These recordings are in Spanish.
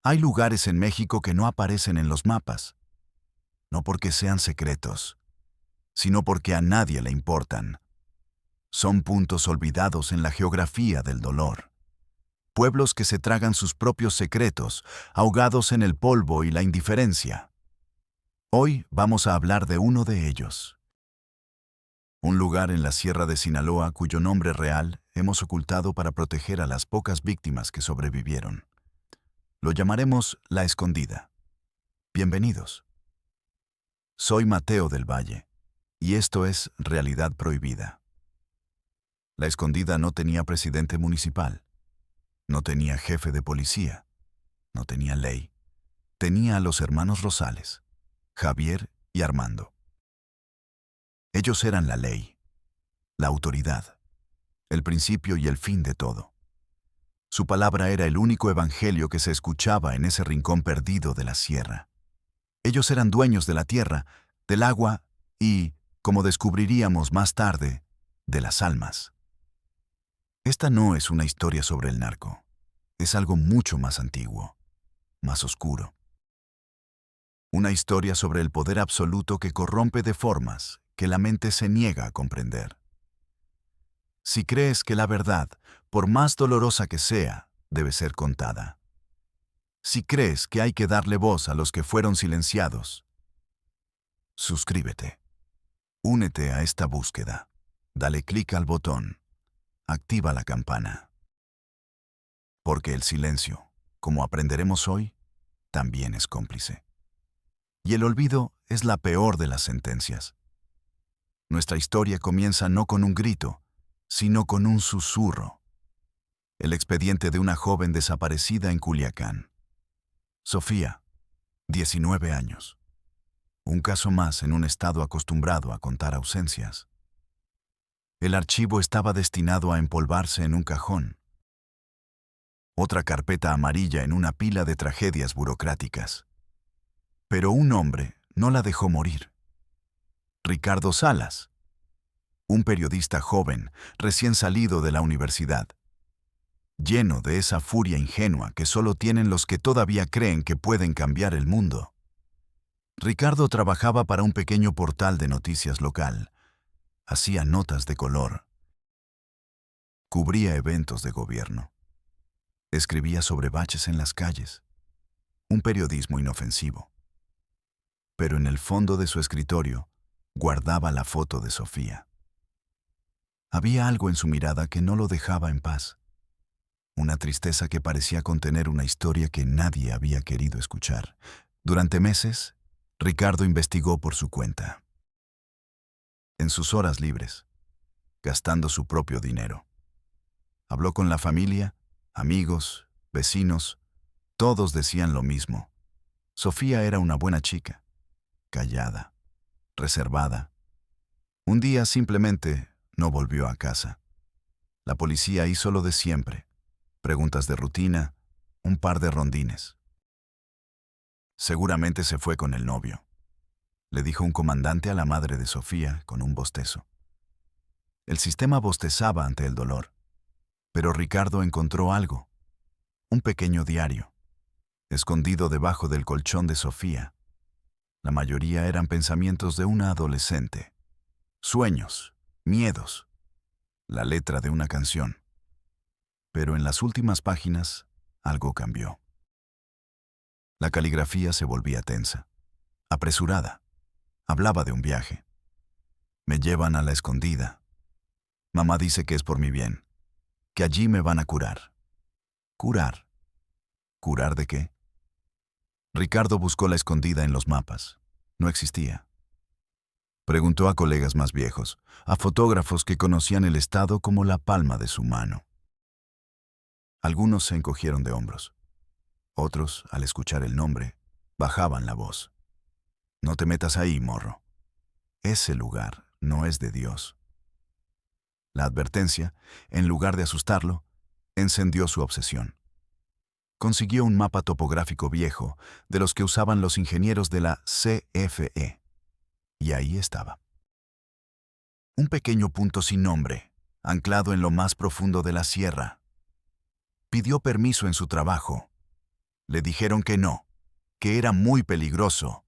Hay lugares en México que no aparecen en los mapas, no porque sean secretos, sino porque a nadie le importan. Son puntos olvidados en la geografía del dolor. Pueblos que se tragan sus propios secretos, ahogados en el polvo y la indiferencia. Hoy vamos a hablar de uno de ellos. Un lugar en la Sierra de Sinaloa cuyo nombre real hemos ocultado para proteger a las pocas víctimas que sobrevivieron. Lo llamaremos La Escondida. Bienvenidos. Soy Mateo del Valle, y esto es Realidad Prohibida. La Escondida no tenía presidente municipal, no tenía jefe de policía, no tenía ley. Tenía a los hermanos Rosales, Javier y Armando. Ellos eran la ley, la autoridad, el principio y el fin de todo. Su palabra era el único evangelio que se escuchaba en ese rincón perdido de la sierra. Ellos eran dueños de la tierra, del agua y, como descubriríamos más tarde, de las almas. Esta no es una historia sobre el narco. Es algo mucho más antiguo, más oscuro. Una historia sobre el poder absoluto que corrompe de formas que la mente se niega a comprender. Si crees que la verdad, por más dolorosa que sea, debe ser contada. Si crees que hay que darle voz a los que fueron silenciados, suscríbete. Únete a esta búsqueda. Dale clic al botón. Activa la campana. Porque el silencio, como aprenderemos hoy, también es cómplice. Y el olvido es la peor de las sentencias. Nuestra historia comienza no con un grito, sino con un susurro. El expediente de una joven desaparecida en Culiacán. Sofía, 19 años. Un caso más en un estado acostumbrado a contar ausencias. El archivo estaba destinado a empolvarse en un cajón. Otra carpeta amarilla en una pila de tragedias burocráticas. Pero un hombre no la dejó morir. Ricardo Salas, un periodista joven, recién salido de la universidad, lleno de esa furia ingenua que solo tienen los que todavía creen que pueden cambiar el mundo. Ricardo trabajaba para un pequeño portal de noticias local. Hacía notas de color. Cubría eventos de gobierno. Escribía sobre baches en las calles. Un periodismo inofensivo. Pero en el fondo de su escritorio guardaba la foto de Sofía. Había algo en su mirada que no lo dejaba en paz. Una tristeza que parecía contener una historia que nadie había querido escuchar. Durante meses, Ricardo investigó por su cuenta. En sus horas libres, gastando su propio dinero. Habló con la familia, amigos, vecinos. Todos decían lo mismo. Sofía era una buena chica, callada, reservada. Un día simplemente no volvió a casa. La policía hizo lo de siempre. Preguntas de rutina, un par de rondines. Seguramente se fue con el novio, le dijo un comandante a la madre de Sofía con un bostezo. El sistema bostezaba ante el dolor, pero Ricardo encontró algo, un pequeño diario, escondido debajo del colchón de Sofía. La mayoría eran pensamientos de una adolescente, sueños, miedos, la letra de una canción. Pero en las últimas páginas, algo cambió. La caligrafía se volvía tensa, apresurada. Hablaba de un viaje. Me llevan a La Escondida. Mamá dice que es por mi bien, que allí me van a curar. ¿Curar? ¿Curar de qué? Ricardo buscó La Escondida en los mapas. No existía. Preguntó a colegas más viejos, a fotógrafos que conocían el estado como la palma de su mano. Algunos se encogieron de hombros. Otros, al escuchar el nombre, bajaban la voz. No te metas ahí, morro. Ese lugar no es de Dios. La advertencia, en lugar de asustarlo, encendió su obsesión. Consiguió un mapa topográfico viejo de los que usaban los ingenieros de la CFE. Y ahí estaba. Un pequeño punto sin nombre, anclado en lo más profundo de la sierra. Pidió permiso en su trabajo. Le dijeron que no, que era muy peligroso,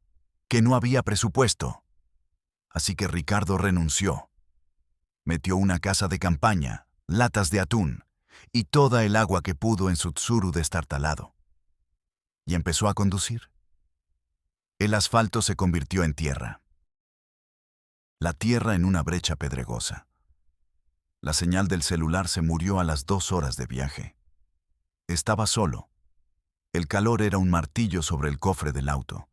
que no había presupuesto. Así que Ricardo renunció. Metió una casa de campaña, latas de atún y toda el agua que pudo en su tsuru destartalado. Y empezó a conducir. El asfalto se convirtió en tierra. La tierra en una brecha pedregosa. La señal del celular se murió a las 2 horas de viaje. Estaba solo. El calor era un martillo sobre el cofre del auto.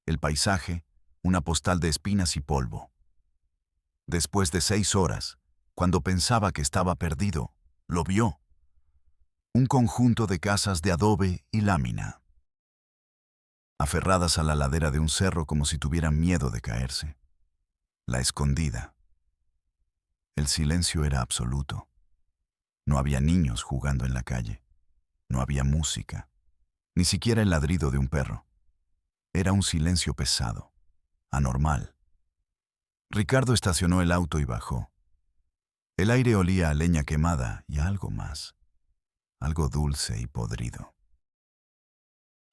El paisaje, una postal de espinas y polvo. Después de 6 horas, cuando pensaba que estaba perdido, lo vio. Un conjunto de casas de adobe y lámina, aferradas a la ladera de un cerro como si tuvieran miedo de caerse. La Escondida. El silencio era absoluto. No había niños jugando en la calle. No había música. Ni siquiera el ladrido de un perro. Era un silencio pesado, anormal. Ricardo estacionó el auto y bajó. El aire olía a leña quemada y a algo más, algo dulce y podrido.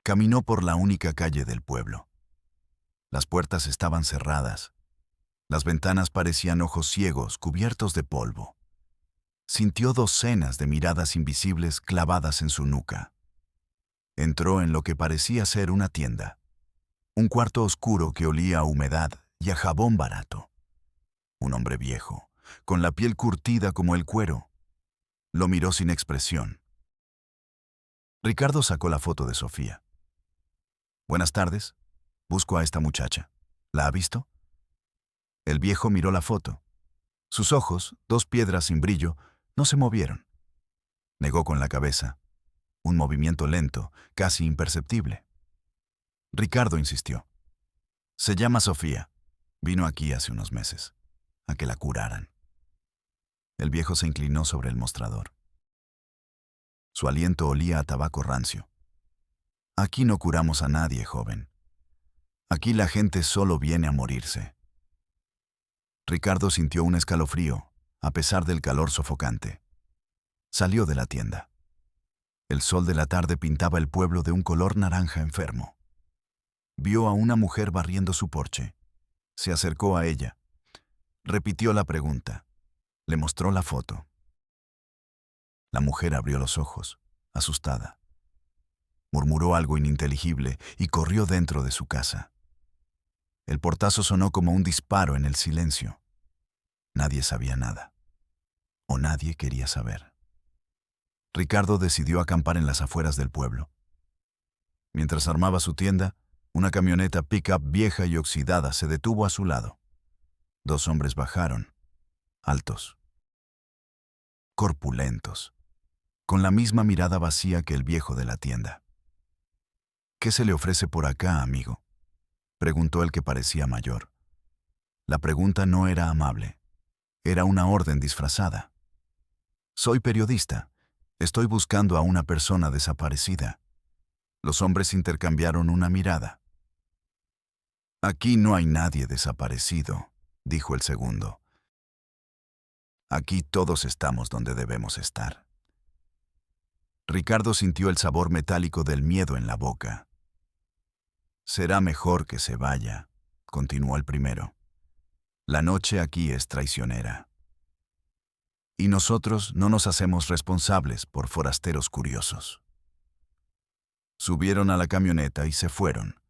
Caminó por la única calle del pueblo. Las puertas estaban cerradas. Las ventanas parecían ojos ciegos cubiertos de polvo. Sintió docenas de miradas invisibles clavadas en su nuca. Entró en lo que parecía ser una tienda. Un cuarto oscuro que olía a humedad y a jabón barato. Un hombre viejo, con la piel curtida como el cuero, lo miró sin expresión. Ricardo sacó la foto de Sofía. Buenas tardes. Busco a esta muchacha. ¿La ha visto? El viejo miró la foto. Sus ojos, 2 piedras sin brillo, no se movieron. Negó con la cabeza. Un movimiento lento, casi imperceptible. Ricardo insistió. Se llama Sofía. Vino aquí hace unos meses, a que la curaran. El viejo se inclinó sobre el mostrador. Su aliento olía a tabaco rancio. Aquí no curamos a nadie, joven. Aquí la gente solo viene a morirse. Ricardo sintió un escalofrío, a pesar del calor sofocante. Salió de la tienda. El sol de la tarde pintaba el pueblo de un color naranja enfermo. Vio a una mujer barriendo su porche. Se acercó a ella. Repitió la pregunta. Le mostró la foto. La mujer abrió los ojos, asustada. Murmuró algo ininteligible y corrió dentro de su casa. El portazo sonó como un disparo en el silencio. Nadie sabía nada. O nadie quería saber. Ricardo decidió acampar en las afueras del pueblo. Mientras armaba su tienda, una camioneta pick-up vieja y oxidada se detuvo a su lado. 2 hombres bajaron, altos, corpulentos, con la misma mirada vacía que el viejo de la tienda. «¿Qué se le ofrece por acá, amigo?», preguntó el que parecía mayor. La pregunta no era amable. Era una orden disfrazada. «Soy periodista. Estoy buscando a una persona desaparecida». Los hombres intercambiaron una mirada. «Aquí no hay nadie desaparecido», dijo el segundo. «Aquí todos estamos donde debemos estar». Ricardo sintió el sabor metálico del miedo en la boca. «Será mejor que se vaya», continuó el primero. «La noche aquí es traicionera. Y nosotros no nos hacemos responsables por forasteros curiosos». Subieron a la camioneta y se fueron,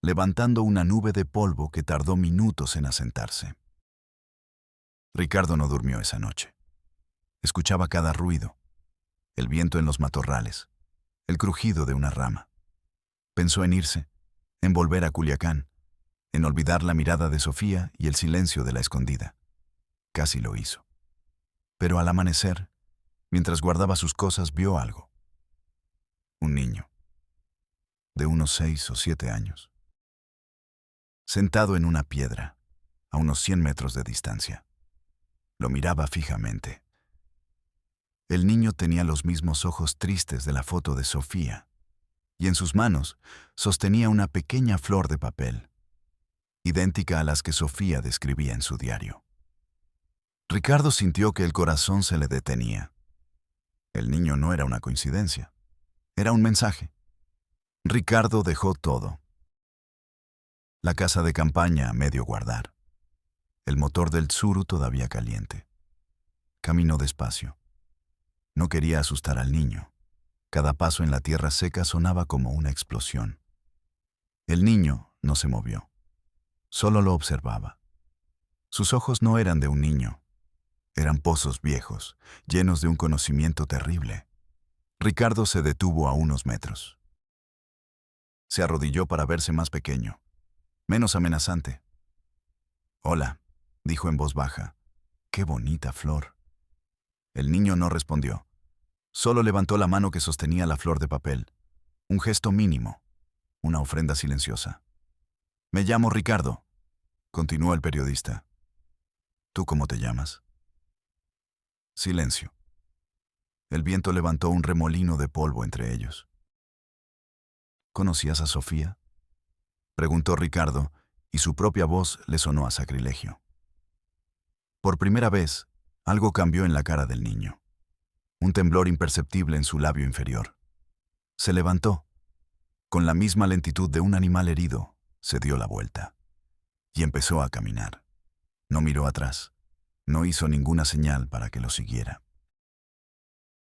levantando una nube de polvo que tardó minutos en asentarse. Ricardo no durmió esa noche. Escuchaba cada ruido, el viento en los matorrales, el crujido de una rama. Pensó en irse, en volver a Culiacán, en olvidar la mirada de Sofía y el silencio de la Escondida. Casi lo hizo. Pero al amanecer, mientras guardaba sus cosas, vio algo. Un niño, de unos 6 o 7 años, sentado en una piedra, a unos 100 metros de distancia. Lo miraba fijamente. El niño tenía los mismos ojos tristes de la foto de Sofía, y en sus manos sostenía una pequeña flor de papel, idéntica a las que Sofía describía en su diario. Ricardo sintió que el corazón se le detenía. El niño no era una coincidencia, era un mensaje. Ricardo dejó todo. La casa de campaña a medio guardar. El motor del Tsuru todavía caliente. Caminó despacio. No quería asustar al niño. Cada paso en la tierra seca sonaba como una explosión. El niño no se movió. Solo lo observaba. Sus ojos no eran de un niño. Eran pozos viejos, llenos de un conocimiento terrible. Ricardo se detuvo a unos metros. Se arrodilló para verse más pequeño, menos amenazante. «Hola», dijo en voz baja. «Qué bonita flor». El niño no respondió. Solo levantó la mano que sostenía la flor de papel. Un gesto mínimo, una ofrenda silenciosa. «Me llamo Ricardo», continuó el periodista. «¿Tú cómo te llamas?» Silencio. El viento levantó un remolino de polvo entre ellos. «¿Conocías a Sofía?», preguntó Ricardo, y su propia voz le sonó a sacrilegio. Por primera vez, algo cambió en la cara del niño. Un temblor imperceptible en su labio inferior. Se levantó. Con la misma lentitud de un animal herido, se dio la vuelta. Y empezó a caminar. No miró atrás. No hizo ninguna señal para que lo siguiera.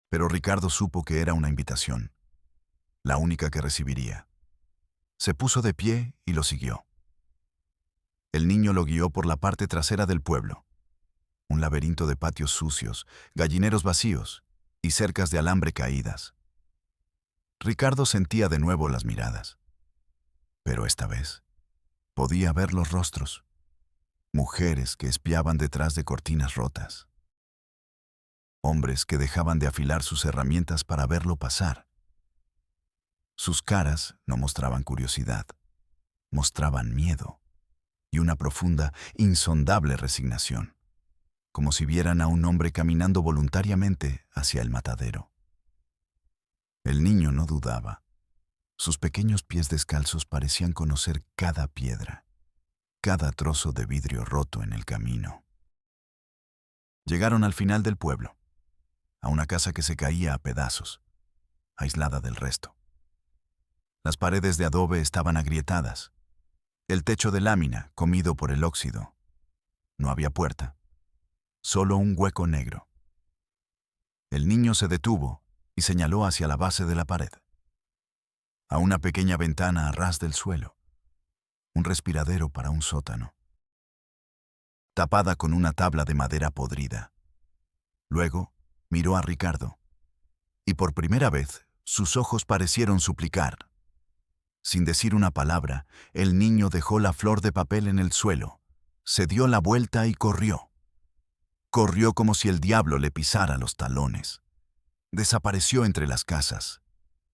Pero Ricardo supo que era una invitación, la única que recibiría. Se puso de pie y lo siguió. El niño lo guió por la parte trasera del pueblo. Un laberinto de patios sucios, gallineros vacíos y cercas de alambre caídas. Ricardo sentía de nuevo las miradas. Pero esta vez podía ver los rostros. Mujeres que espiaban detrás de cortinas rotas. Hombres que dejaban de afilar sus herramientas para verlo pasar. Sus caras no mostraban curiosidad, mostraban miedo y una profunda, insondable resignación, como si vieran a un hombre caminando voluntariamente hacia el matadero. El niño no dudaba. Sus pequeños pies descalzos parecían conocer cada piedra, cada trozo de vidrio roto en el camino. Llegaron al final del pueblo, a una casa que se caía a pedazos, aislada del resto. Las paredes de adobe estaban agrietadas, el techo de lámina comido por el óxido. No había puerta, solo un hueco negro. El niño se detuvo y señaló hacia la base de la pared, a una pequeña ventana a ras del suelo, un respiradero para un sótano, tapada con una tabla de madera podrida. Luego miró a Ricardo, y por primera vez sus ojos parecieron suplicar. Sin decir una palabra, el niño dejó la flor de papel en el suelo, se dio la vuelta y corrió. Corrió como si el diablo le pisara los talones. Desapareció entre las casas.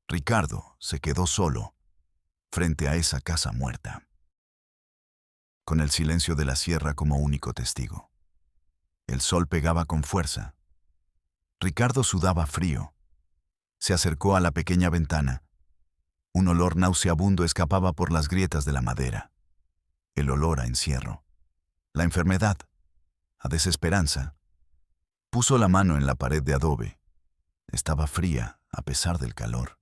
Ricardo se quedó solo, frente a esa casa muerta, con el silencio de la sierra como único testigo. El sol pegaba con fuerza. Ricardo sudaba frío. Se acercó a la pequeña ventana. Un olor nauseabundo escapaba por las grietas de la madera. El olor a encierro. La enfermedad. A desesperanza. Puso la mano en la pared de adobe. Estaba fría a pesar del calor.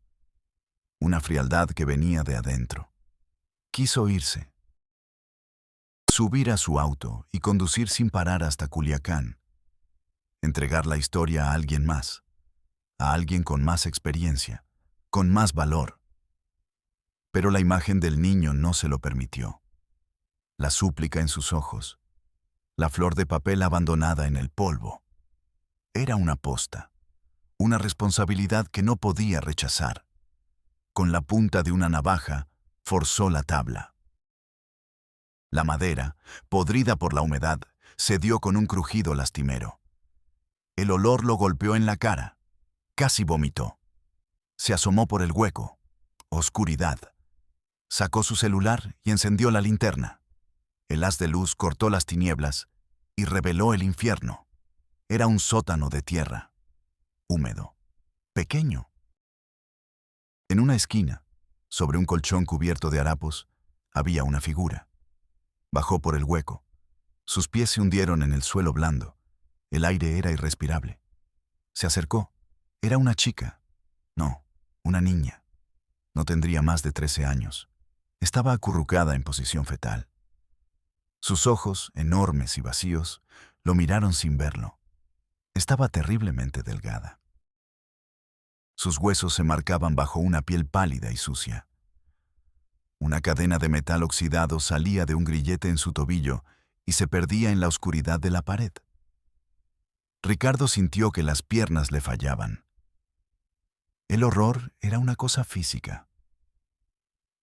Una frialdad que venía de adentro. Quiso irse. Subir a su auto y conducir sin parar hasta Culiacán. Entregar la historia a alguien más. A alguien con más experiencia, con más valor. Pero la imagen del niño no se lo permitió. La súplica en sus ojos. La flor de papel abandonada en el polvo. Era una aposta. Una responsabilidad que no podía rechazar. Con la punta de una navaja, forzó la tabla. La madera, podrida por la humedad, cedió con un crujido lastimero. El olor lo golpeó en la cara. Casi vomitó. Se asomó por el hueco. Oscuridad. Sacó su celular y encendió la linterna. El haz de luz cortó las tinieblas y reveló el infierno. Era un sótano de tierra. Húmedo. Pequeño. En una esquina, sobre un colchón cubierto de harapos, había una figura. Bajó por el hueco. Sus pies se hundieron en el suelo blando. El aire era irrespirable. Se acercó. Era una chica. No, una niña. No tendría más de 13 años. Estaba acurrucada en posición fetal. Sus ojos, enormes y vacíos, lo miraron sin verlo. Estaba terriblemente delgada. Sus huesos se marcaban bajo una piel pálida y sucia. Una cadena de metal oxidado salía de un grillete en su tobillo y se perdía en la oscuridad de la pared. Ricardo sintió que las piernas le fallaban. El horror era una cosa física.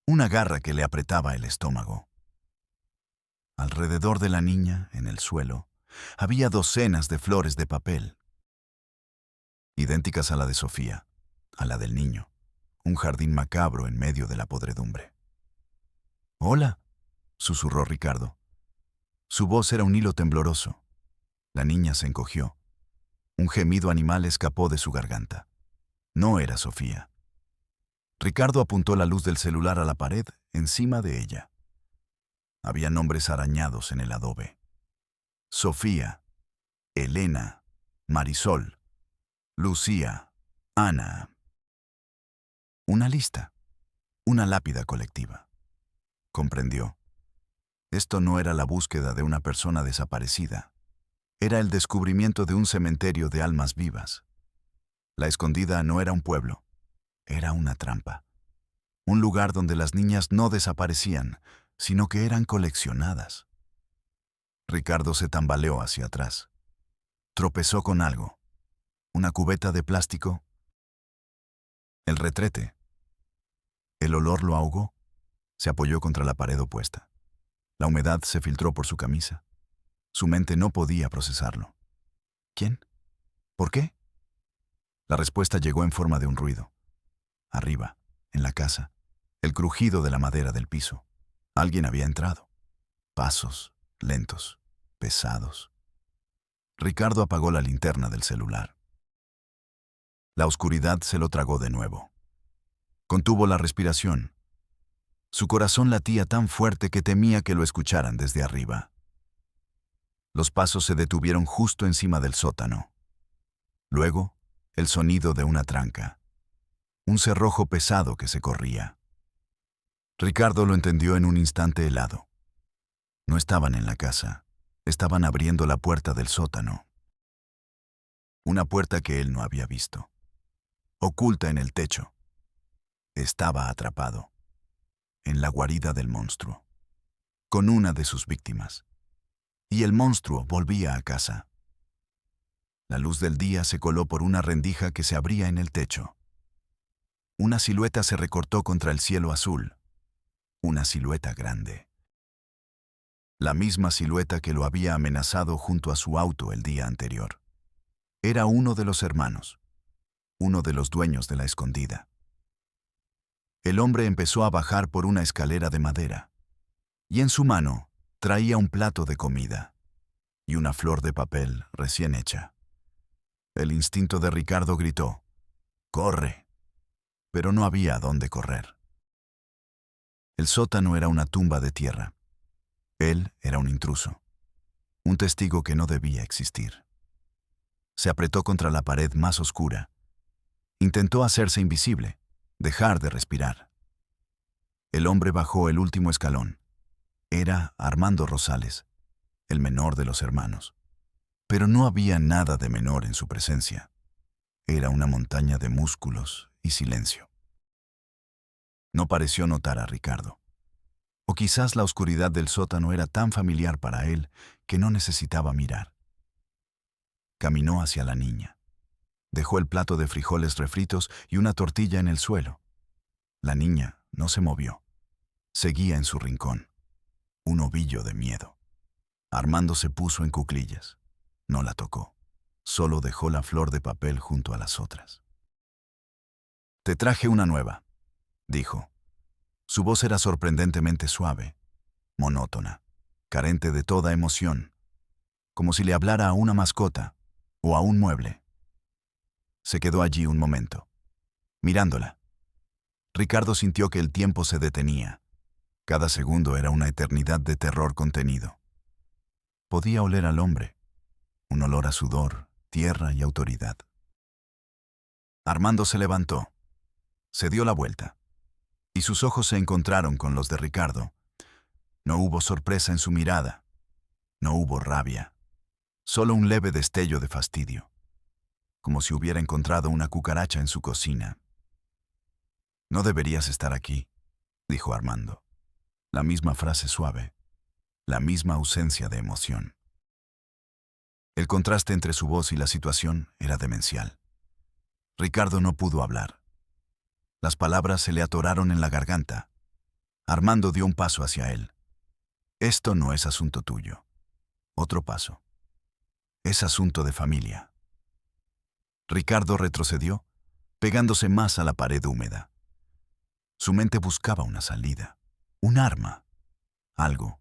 Una garra que le apretaba el estómago. Alrededor de la niña, en el suelo, había docenas de flores de papel, idénticas a la de Sofía, a la del niño, un jardín macabro en medio de la podredumbre. «Hola», susurró Ricardo. Su voz era un hilo tembloroso. La niña se encogió. Un gemido animal escapó de su garganta. No era Sofía. Ricardo apuntó la luz del celular a la pared encima de ella. Había nombres arañados en el adobe. Sofía, Elena, Marisol, Lucía, Ana. Una lista, una lápida colectiva. Comprendió. Esto no era la búsqueda de una persona desaparecida. Era el descubrimiento de un cementerio de almas vivas. La Escondida no era un pueblo, era una trampa. Un lugar donde las niñas no desaparecían, sino que eran coleccionadas. Ricardo se tambaleó hacia atrás. Tropezó con algo. Una cubeta de plástico. El retrete. El olor lo ahogó. Se apoyó contra la pared opuesta. La humedad se filtró por su camisa. Su mente no podía procesarlo. ¿Quién? ¿Por qué? La respuesta llegó en forma de un ruido. Arriba, en la casa, el crujido de la madera del piso. Alguien había entrado. Pasos, lentos, pesados. Ricardo apagó la linterna del celular. La oscuridad se lo tragó de nuevo. Contuvo la respiración. Su corazón latía tan fuerte que temía que lo escucharan desde arriba. Los pasos se detuvieron justo encima del sótano. Luego, el sonido de una tranca. Un cerrojo pesado que se corría. Ricardo lo entendió en un instante helado. No estaban en la casa, estaban abriendo la puerta del sótano. Una puerta que él no había visto. Oculta en el techo. Estaba atrapado. En la guarida del monstruo. Con una de sus víctimas. Y el monstruo volvía a casa. La luz del día se coló por una rendija que se abría en el techo. Una silueta se recortó contra el cielo azul. Una silueta grande. La misma silueta que lo había amenazado junto a su auto el día anterior. Era uno de los hermanos. Uno de los dueños de la Escondida. El hombre empezó a bajar por una escalera de madera. Y en su mano traía un plato de comida. Y una flor de papel recién hecha. El instinto de Ricardo gritó: «¡Corre!». Pero no había dónde correr. El sótano era una tumba de tierra. Él era un intruso. Un testigo que no debía existir. Se apretó contra la pared más oscura. Intentó hacerse invisible, dejar de respirar. El hombre bajó el último escalón. Era Armando Rosales, el menor de los hermanos. Pero no había nada de menor en su presencia. Era una montaña de músculos y silencio. No pareció notar a Ricardo. O quizás la oscuridad del sótano era tan familiar para él que no necesitaba mirar. Caminó hacia la niña. Dejó el plato de frijoles refritos y una tortilla en el suelo. La niña no se movió. Seguía en su rincón. Un ovillo de miedo. Armando se puso en cuclillas. No la tocó. Solo dejó la flor de papel junto a las otras. «Te traje una nueva», dijo. Su voz era sorprendentemente suave, monótona, carente de toda emoción, como si le hablara a una mascota o a un mueble. Se quedó allí un momento, mirándola. Ricardo sintió que el tiempo se detenía. Cada segundo era una eternidad de terror contenido. Podía oler al hombre, un olor a sudor, tierra y autoridad. Armando se levantó. Se dio la vuelta. y sus ojos se encontraron con los de Ricardo. No hubo sorpresa en su mirada, no hubo rabia, solo un leve destello de fastidio, como si hubiera encontrado una cucaracha en su cocina. «No deberías estar aquí», dijo Armando. La misma frase suave, la misma ausencia de emoción. El contraste entre su voz y la situación era demencial. Ricardo no pudo hablar. Las palabras se le atoraron en la garganta. Armando dio un paso hacia él. «Esto no es asunto tuyo». Otro paso. «Es asunto de familia». Ricardo retrocedió, pegándose más a la pared húmeda. Su mente buscaba una salida, un arma, algo.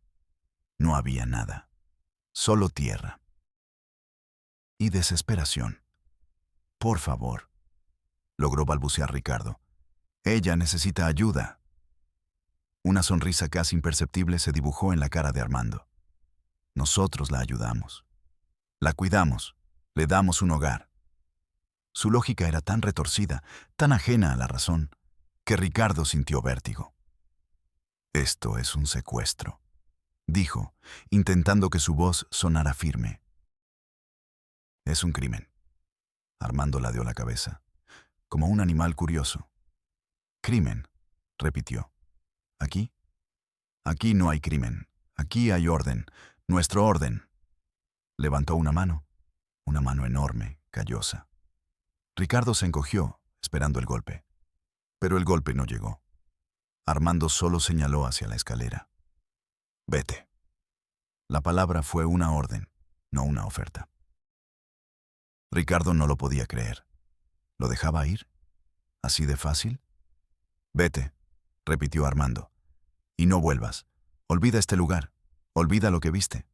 No había nada, solo tierra. Y desesperación. «Por favor», logró balbucear Ricardo. «Ella necesita ayuda». Una sonrisa casi imperceptible se dibujó en la cara de Armando. «Nosotros la ayudamos. La cuidamos, le damos un hogar». Su lógica era tan retorcida, tan ajena a la razón, que Ricardo sintió vértigo. «Esto es un secuestro», dijo, intentando que su voz sonara firme. «Es un crimen». Armando ladeó la cabeza, como un animal curioso. «Crimen», repitió. «¿Aquí? Aquí no hay crimen. Aquí hay orden. Nuestro orden». Levantó una mano enorme, callosa. Ricardo se encogió, esperando el golpe. Pero el golpe no llegó. Armando solo señaló hacia la escalera. «Vete». La palabra fue una orden, no una oferta. Ricardo no lo podía creer. ¿Lo dejaba ir? ¿Así de fácil? «Vete», repitió Armando. «Y no vuelvas. Olvida este lugar. Olvida lo que viste».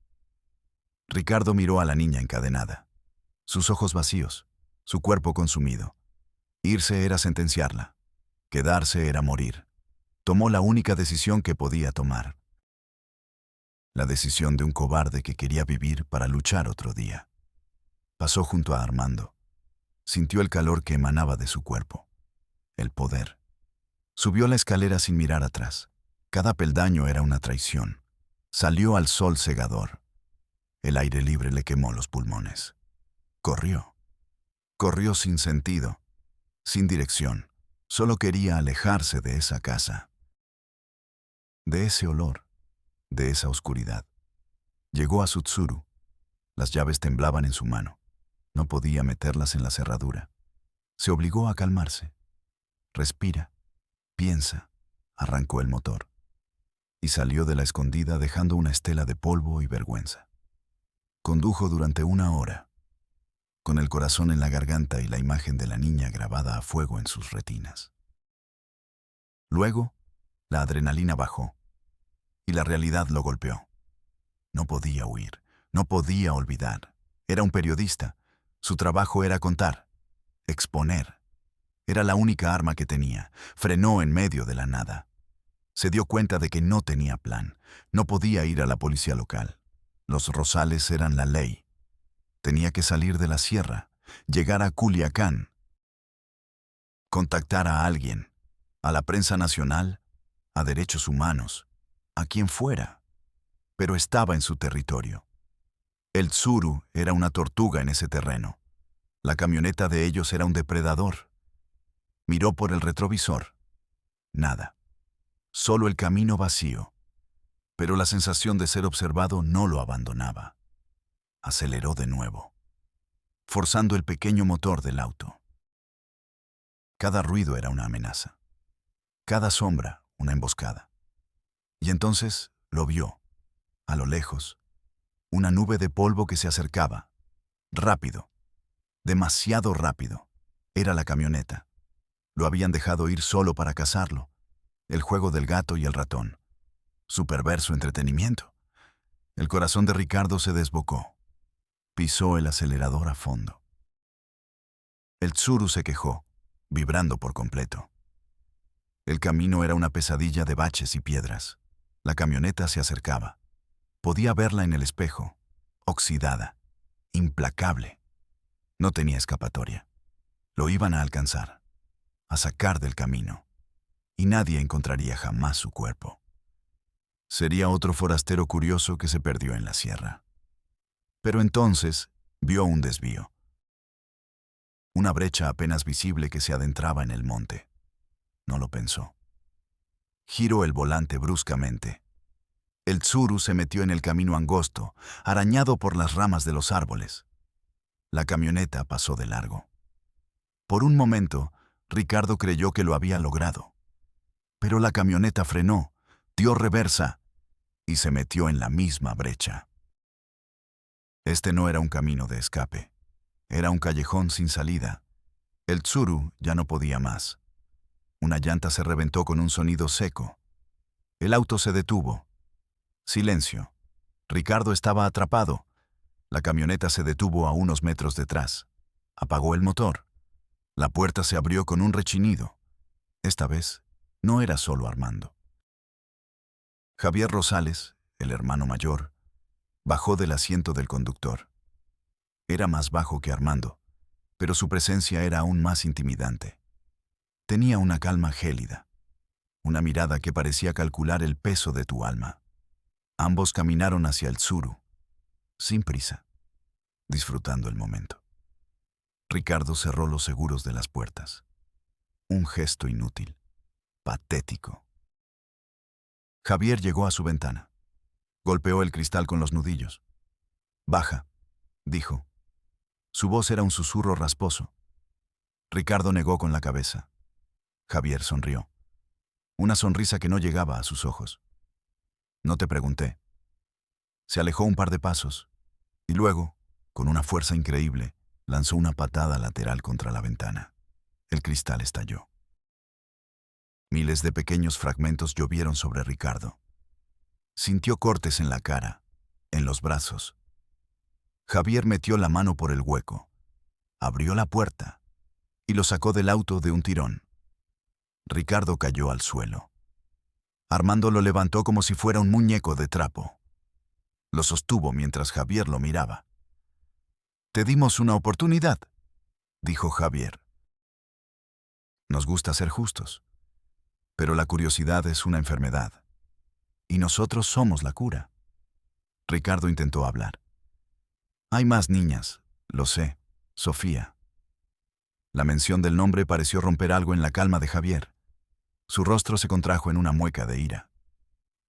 Ricardo miró a la niña encadenada. Sus ojos vacíos, su cuerpo consumido. Irse era sentenciarla. Quedarse era morir. Tomó la única decisión que podía tomar. La decisión de un cobarde que quería vivir para luchar otro día. Pasó junto a Armando. Sintió el calor que emanaba de su cuerpo. El poder. Subió la escalera sin mirar atrás. Cada peldaño era una traición. Salió al sol cegador. El aire libre le quemó los pulmones. Corrió. Corrió sin sentido, sin dirección. Solo quería alejarse de esa casa. De ese olor, de esa oscuridad. Llegó a Tsutsuru. Las llaves temblaban en su mano. No podía meterlas en la cerradura. Se obligó a calmarse. Respira, piensa, arrancó el motor. Y salió de la escondida dejando una estela de polvo y vergüenza. Condujo durante 1 hora, con el corazón en la garganta y la imagen de la niña grabada a fuego en sus retinas. Luego, la adrenalina bajó, y la realidad lo golpeó. No podía huir, no podía olvidar. Era un periodista. Su trabajo era contar, exponer. Era la única arma que tenía. Frenó en medio de la nada. Se dio cuenta de que no tenía plan. No podía ir a la policía local. Los Rosales eran la ley. Tenía que salir de la sierra, llegar a Culiacán, contactar a alguien, a la prensa nacional, a derechos humanos, a quien fuera. Pero estaba en su territorio. El Tsuru era una tortuga en ese terreno. La camioneta de ellos era un depredador. Miró por el retrovisor. Nada. Solo el camino vacío. Pero la sensación de ser observado no lo abandonaba. Aceleró de nuevo, forzando el pequeño motor del auto. Cada ruido era una amenaza. Cada sombra, una emboscada. Y entonces lo vio, a lo lejos, una nube de polvo que se acercaba. Rápido, demasiado rápido. Era la camioneta. Lo habían dejado ir solo para cazarlo. El juego del gato y el ratón. Su perverso entretenimiento. El corazón de Ricardo se desbocó. Pisó el acelerador a fondo. El Tsuru se quejó, vibrando por completo. El camino era una pesadilla de baches y piedras. La camioneta se acercaba. Podía verla en el espejo, oxidada, implacable. No tenía escapatoria. Lo iban a alcanzar, a sacar del camino. y nadie encontraría jamás su cuerpo. Sería otro forastero curioso que se perdió en la sierra. Pero entonces vio un desvío. Una brecha apenas visible que se adentraba en el monte. No lo pensó. Giró el volante bruscamente. El tsuru se metió en el camino angosto, arañado por las ramas de los árboles. La camioneta pasó de largo. Por un momento, Ricardo creyó que lo había logrado. Pero la camioneta frenó, dio reversa y se metió en la misma brecha. Este no era un camino de escape. Era un callejón sin salida. El tsuru ya no podía más. Una llanta se reventó con un sonido seco. El auto se detuvo. Silencio. Ricardo estaba atrapado. La camioneta se detuvo a unos metros detrás. Apagó el motor. La puerta se abrió con un rechinido. Esta vez, no era solo Armando. Javier Rosales, el hermano mayor, bajó del asiento del conductor. Era más bajo que Armando, pero su presencia era aún más intimidante. Tenía una calma gélida, una mirada que parecía calcular el peso de tu alma. Ambos caminaron hacia el tsuru, sin prisa, disfrutando el momento. Ricardo cerró los seguros de las puertas. Un gesto inútil, patético. Javier llegó a su ventana. Golpeó el cristal con los nudillos. «Baja», dijo. Su voz era un susurro rasposo. Ricardo negó con la cabeza. Javier sonrió. Una sonrisa que no llegaba a sus ojos. «No te pregunté». Se alejó un par de pasos y luego, con una fuerza increíble, lanzó una patada lateral contra la ventana. El cristal estalló. Miles de pequeños fragmentos llovieron sobre Ricardo. Sintió cortes en la cara, en los brazos. Javier metió la mano por el hueco, abrió la puerta y lo sacó del auto de un tirón. Ricardo cayó al suelo. Armando lo levantó como si fuera un muñeco de trapo. Lo sostuvo mientras Javier lo miraba. «Te dimos una oportunidad», dijo Javier. «Nos gusta ser justos, pero la curiosidad es una enfermedad, y nosotros somos la cura». Ricardo intentó hablar. «Hay más niñas, lo sé, Sofía». La mención del nombre pareció romper algo en la calma de Javier. Su rostro se contrajo en una mueca de ira.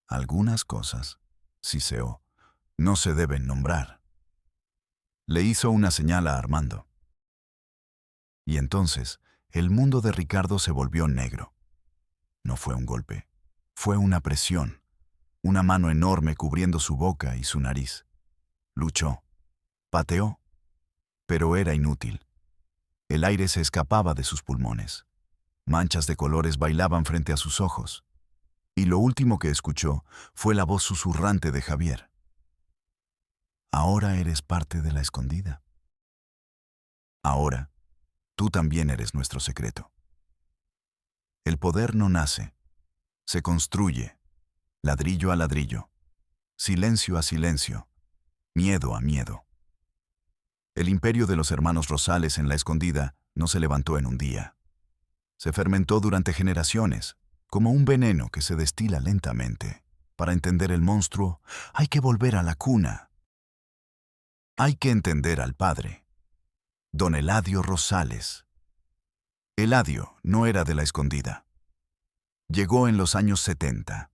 «Algunas cosas», siseó, «no se deben nombrar». Le hizo una señal a Armando. Y entonces, el mundo de Ricardo se volvió negro. No fue un golpe, fue una presión, una mano enorme cubriendo su boca y su nariz. Luchó, pateó, pero era inútil. El aire se escapaba de sus pulmones. Manchas de colores bailaban frente a sus ojos. Y lo último que escuchó fue la voz susurrante de Javier. «Ahora eres parte de la escondida. Ahora, tú también eres nuestro secreto». El poder no nace, se construye, ladrillo a ladrillo, silencio a silencio, miedo a miedo. El imperio de los hermanos Rosales en la escondida no se levantó en un día. Se fermentó durante generaciones, como un veneno que se destila lentamente. Para entender el monstruo, hay que volver a la cuna. Hay que entender al padre, don Eladio Rosales. Eladio no era de la escondida. Llegó en los años 70.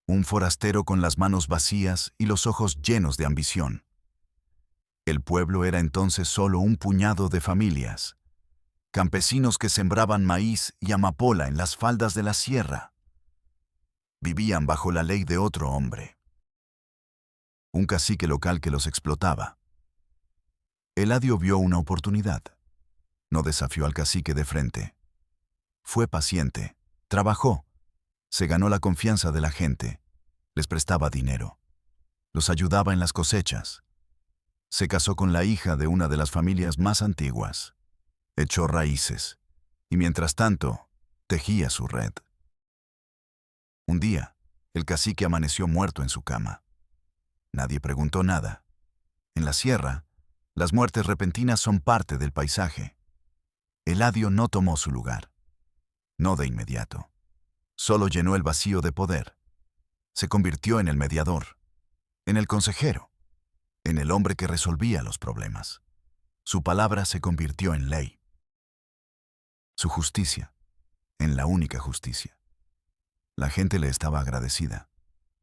Un forastero con las manos vacías y los ojos llenos de ambición. El pueblo era entonces solo un puñado de familias, campesinos que sembraban maíz y amapola en las faldas de la sierra. Vivían bajo la ley de otro hombre, un cacique local que los explotaba. Eladio vio una oportunidad. No desafió al cacique de frente. Fue paciente, trabajó, se ganó la confianza de la gente, les prestaba dinero, los ayudaba en las cosechas. Se casó con la hija de una de las familias más antiguas, echó raíces, y mientras tanto, tejía su red. Un día, el cacique amaneció muerto en su cama. Nadie preguntó nada. En la sierra, las muertes repentinas son parte del paisaje. Eladio no tomó su lugar. No de inmediato. Solo llenó el vacío de poder. Se convirtió en el mediador, en el consejero, en el hombre que resolvía los problemas. Su palabra se convirtió en ley. Su justicia, en la única justicia. La gente le estaba agradecida.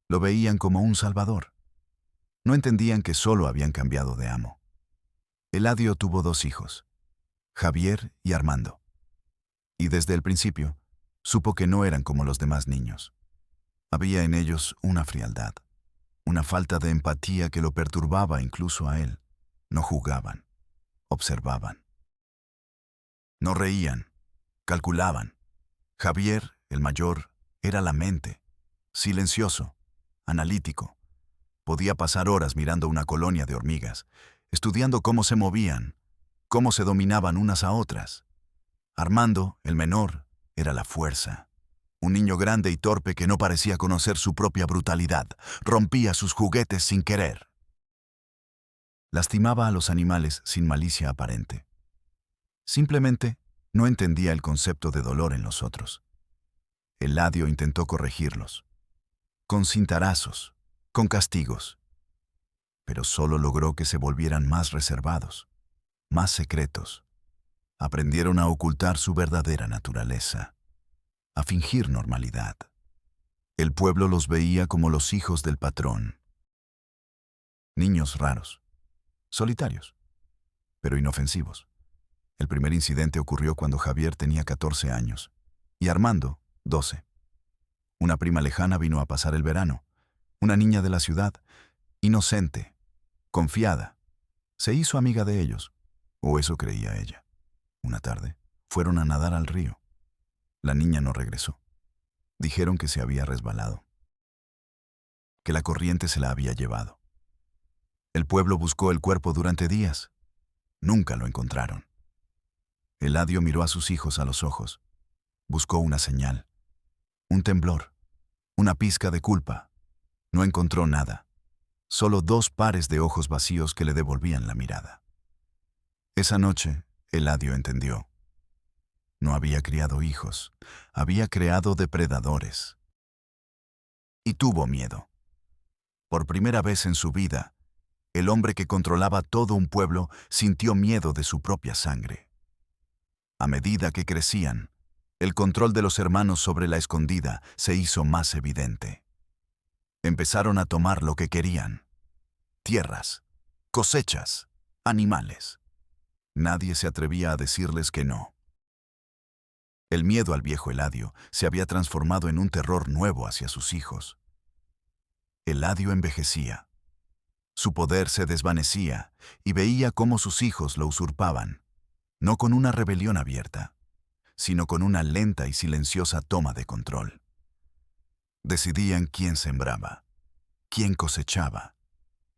Lo veían como un salvador. No entendían que solo habían cambiado de amo. Eladio tuvo 2 hijos, Javier y Armando. Y desde el principio, supo que no eran como los demás niños. Había en ellos una frialdad, una falta de empatía que lo perturbaba incluso a él. No jugaban, observaban. No reían, calculaban. Javier, el mayor, era la mente, silencioso, analítico. Podía pasar horas mirando una colonia de hormigas, estudiando cómo se movían, cómo se dominaban unas a otras. Armando, el menor, era la fuerza. Un niño grande y torpe que no parecía conocer su propia brutalidad, rompía sus juguetes sin querer. Lastimaba a los animales sin malicia aparente. Simplemente no entendía el concepto de dolor en los otros. Eladio intentó corregirlos, con cintarazos, con castigos, pero solo logró que se volvieran más reservados, más secretos. Aprendieron a ocultar su verdadera naturaleza, a fingir normalidad. El pueblo los veía como los hijos del patrón. Niños raros, solitarios, pero inofensivos. El primer incidente ocurrió cuando Javier tenía 14 años y Armando, 12. Una prima lejana vino a pasar el verano, una niña de la ciudad, inocente, confiada. Se hizo amiga de ellos, o eso creía ella. Una tarde, fueron a nadar al río. La niña no regresó. Dijeron que se había resbalado, que la corriente se la había llevado. El pueblo buscó el cuerpo durante días. Nunca lo encontraron. Eladio miró a sus hijos a los ojos. Buscó una señal, un temblor, una pizca de culpa. No encontró nada, solo 2 pares de ojos vacíos que le devolvían la mirada. Esa noche, Eladio entendió. No había criado hijos, había creado depredadores. Y tuvo miedo. Por primera vez en su vida, el hombre que controlaba todo un pueblo sintió miedo de su propia sangre. A medida que crecían, el control de los hermanos sobre la escondida se hizo más evidente. Empezaron a tomar lo que querían: tierras, cosechas, animales. Nadie se atrevía a decirles que no. El miedo al viejo Eladio se había transformado en un terror nuevo hacia sus hijos. Eladio envejecía. Su poder se desvanecía y veía cómo sus hijos lo usurpaban, no con una rebelión abierta, sino con una lenta y silenciosa toma de control. Decidían quién sembraba, quién cosechaba,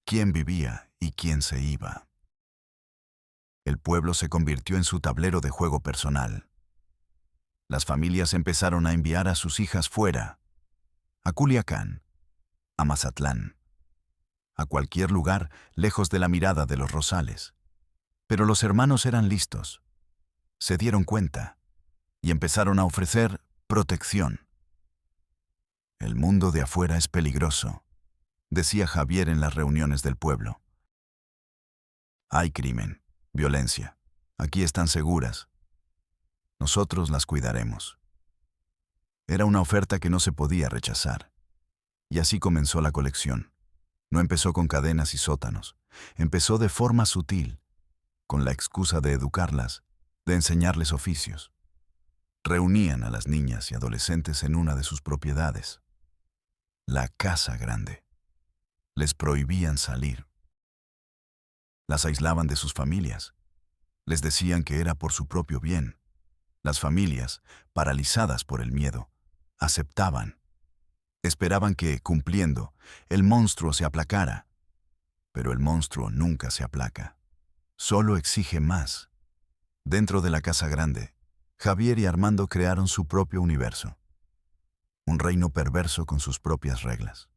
quién vivía y quién se iba. El pueblo se convirtió en su tablero de juego personal. Las familias empezaron a enviar a sus hijas fuera, a Culiacán, a Mazatlán, a cualquier lugar lejos de la mirada de los Rosales. Pero los hermanos eran listos. Se dieron cuenta y empezaron a ofrecer protección. El mundo de afuera es peligroso, decía Javier en las reuniones del pueblo. Hay crimen, violencia. Aquí están seguras. Nosotros las cuidaremos. Era una oferta que no se podía rechazar. Y así comenzó la colección. No empezó con cadenas y sótanos. Empezó de forma sutil, con la excusa de educarlas, de enseñarles oficios. Reunían a las niñas y adolescentes en una de sus propiedades, la Casa Grande. Les prohibían salir. Las aislaban de sus familias. Les decían que era por su propio bien. Las familias, paralizadas por el miedo, aceptaban. Esperaban que, cumpliendo, el monstruo se aplacara. Pero el monstruo nunca se aplaca. Solo exige más. Dentro de la Casa Grande, Javier y Armando crearon su propio universo. Un reino perverso con sus propias reglas.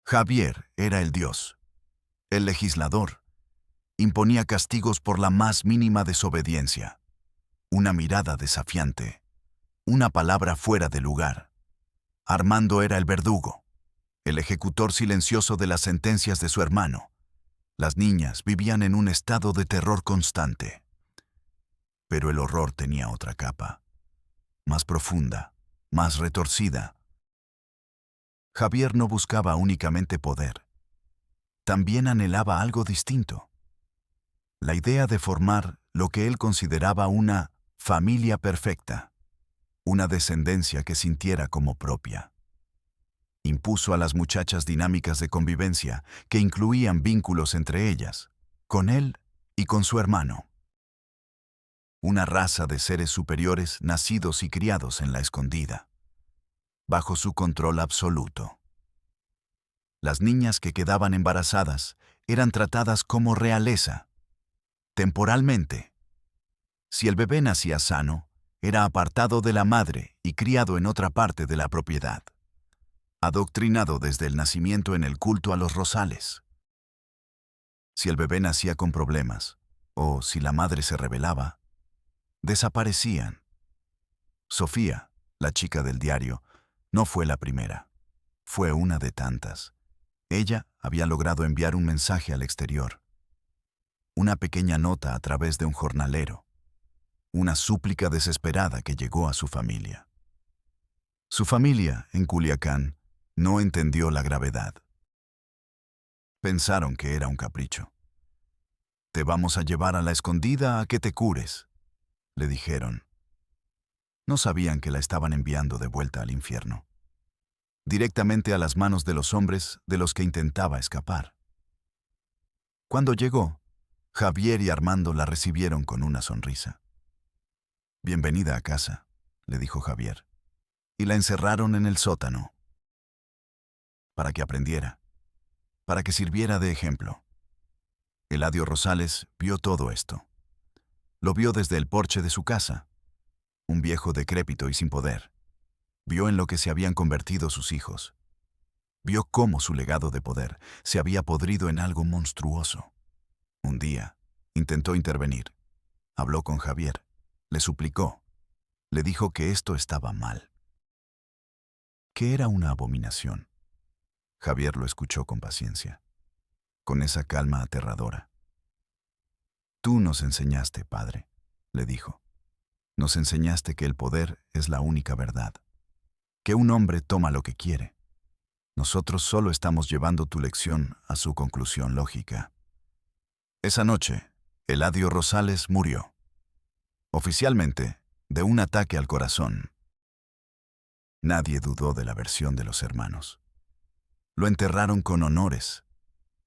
Javier era el dios, el legislador. Imponía castigos por la más mínima desobediencia. Una mirada desafiante, una palabra fuera de lugar. Armando era el verdugo, el ejecutor silencioso de las sentencias de su hermano. Las niñas vivían en un estado de terror constante. Pero el horror tenía otra capa, más profunda, más retorcida. Javier no buscaba únicamente poder. También anhelaba algo distinto. La idea de formar lo que él consideraba una familia perfecta, una descendencia que sintiera como propia. Impuso a las muchachas dinámicas de convivencia que incluían vínculos entre ellas, con él y con su hermano. Una raza de seres superiores nacidos y criados en la escondida, bajo su control absoluto. Las niñas que quedaban embarazadas eran tratadas como realeza, temporalmente. Si el bebé nacía sano, era apartado de la madre y criado en otra parte de la propiedad. Adoctrinado desde el nacimiento en el culto a los rosales. Si el bebé nacía con problemas, o si la madre se rebelaba, desaparecían. Sofía, la chica del diario, no fue la primera. Fue una de tantas. Ella había logrado enviar un mensaje al exterior. Una pequeña nota a través de un jornalero. Una súplica desesperada que llegó a su familia. Su familia, en Culiacán, no entendió la gravedad. Pensaron que era un capricho. «Te vamos a llevar a la escondida a que te cures», le dijeron. No sabían que la estaban enviando de vuelta al infierno, directamente a las manos de los hombres de los que intentaba escapar. Cuando llegó, Javier y Armando la recibieron con una sonrisa. «Bienvenida a casa», le dijo Javier, y la encerraron en el sótano. Para que aprendiera, para que sirviera de ejemplo. Eladio Rosales vio todo esto. Lo vio desde el porche de su casa, un viejo decrépito y sin poder. Vio en lo que se habían convertido sus hijos. Vio cómo su legado de poder se había podrido en algo monstruoso. Un día, intentó intervenir. Habló con Javier, le suplicó, le dijo que esto estaba mal, que era una abominación. Javier lo escuchó con paciencia, con esa calma aterradora. «Tú nos enseñaste, padre», le dijo. «Nos enseñaste que el poder es la única verdad, que un hombre toma lo que quiere. Nosotros solo estamos llevando tu lección a su conclusión lógica». Esa noche, Eladio Rosales murió, oficialmente, de un ataque al corazón. Nadie dudó de la versión de los hermanos. Lo enterraron con honores,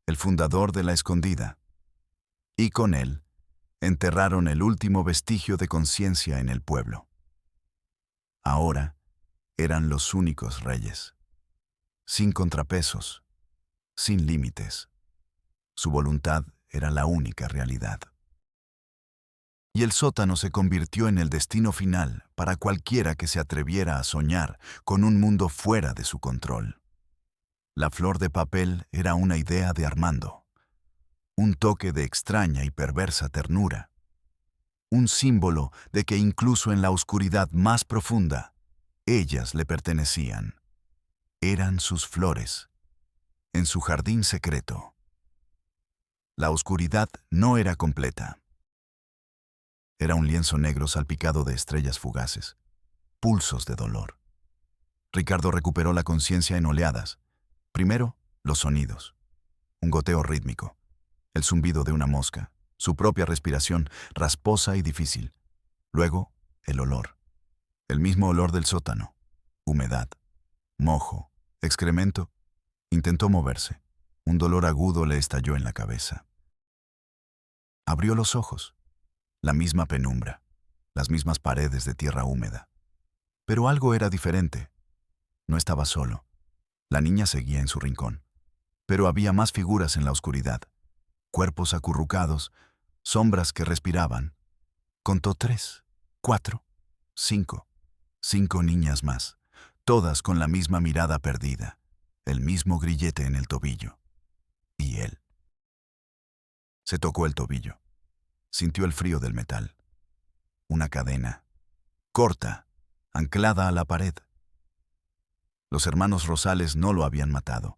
el fundador de la escondida, y con él enterraron el último vestigio de conciencia en el pueblo. Ahora eran los únicos reyes, sin contrapesos, sin límites. Su voluntad era la única realidad. Y el sótano se convirtió en el destino final para cualquiera que se atreviera a soñar con un mundo fuera de su control. La flor de papel era una idea de Armando, un toque de extraña y perversa ternura, un símbolo de que incluso en la oscuridad más profunda, ellas le pertenecían. Eran sus flores, en su jardín secreto. La oscuridad no era completa. Era un lienzo negro salpicado de estrellas fugaces, pulsos de dolor. Ricardo recuperó la conciencia en oleadas. Primero, los sonidos. Un goteo rítmico, el zumbido de una mosca, su propia respiración, rasposa y difícil. Luego, el olor. El mismo olor del sótano. Humedad, mojo, excremento. Intentó moverse. Un dolor agudo le estalló en la cabeza. Abrió los ojos. La misma penumbra, las mismas paredes de tierra húmeda. Pero algo era diferente. No estaba solo. La niña seguía en su rincón. Pero había más figuras en la oscuridad. Cuerpos acurrucados, sombras que respiraban. Contó 3, 4, 5. 5 niñas más, todas con la misma mirada perdida, el mismo grillete en el tobillo. Y él. Se tocó el tobillo. Sintió el frío del metal. Una cadena. Corta, anclada a la pared. Los hermanos Rosales no lo habían matado.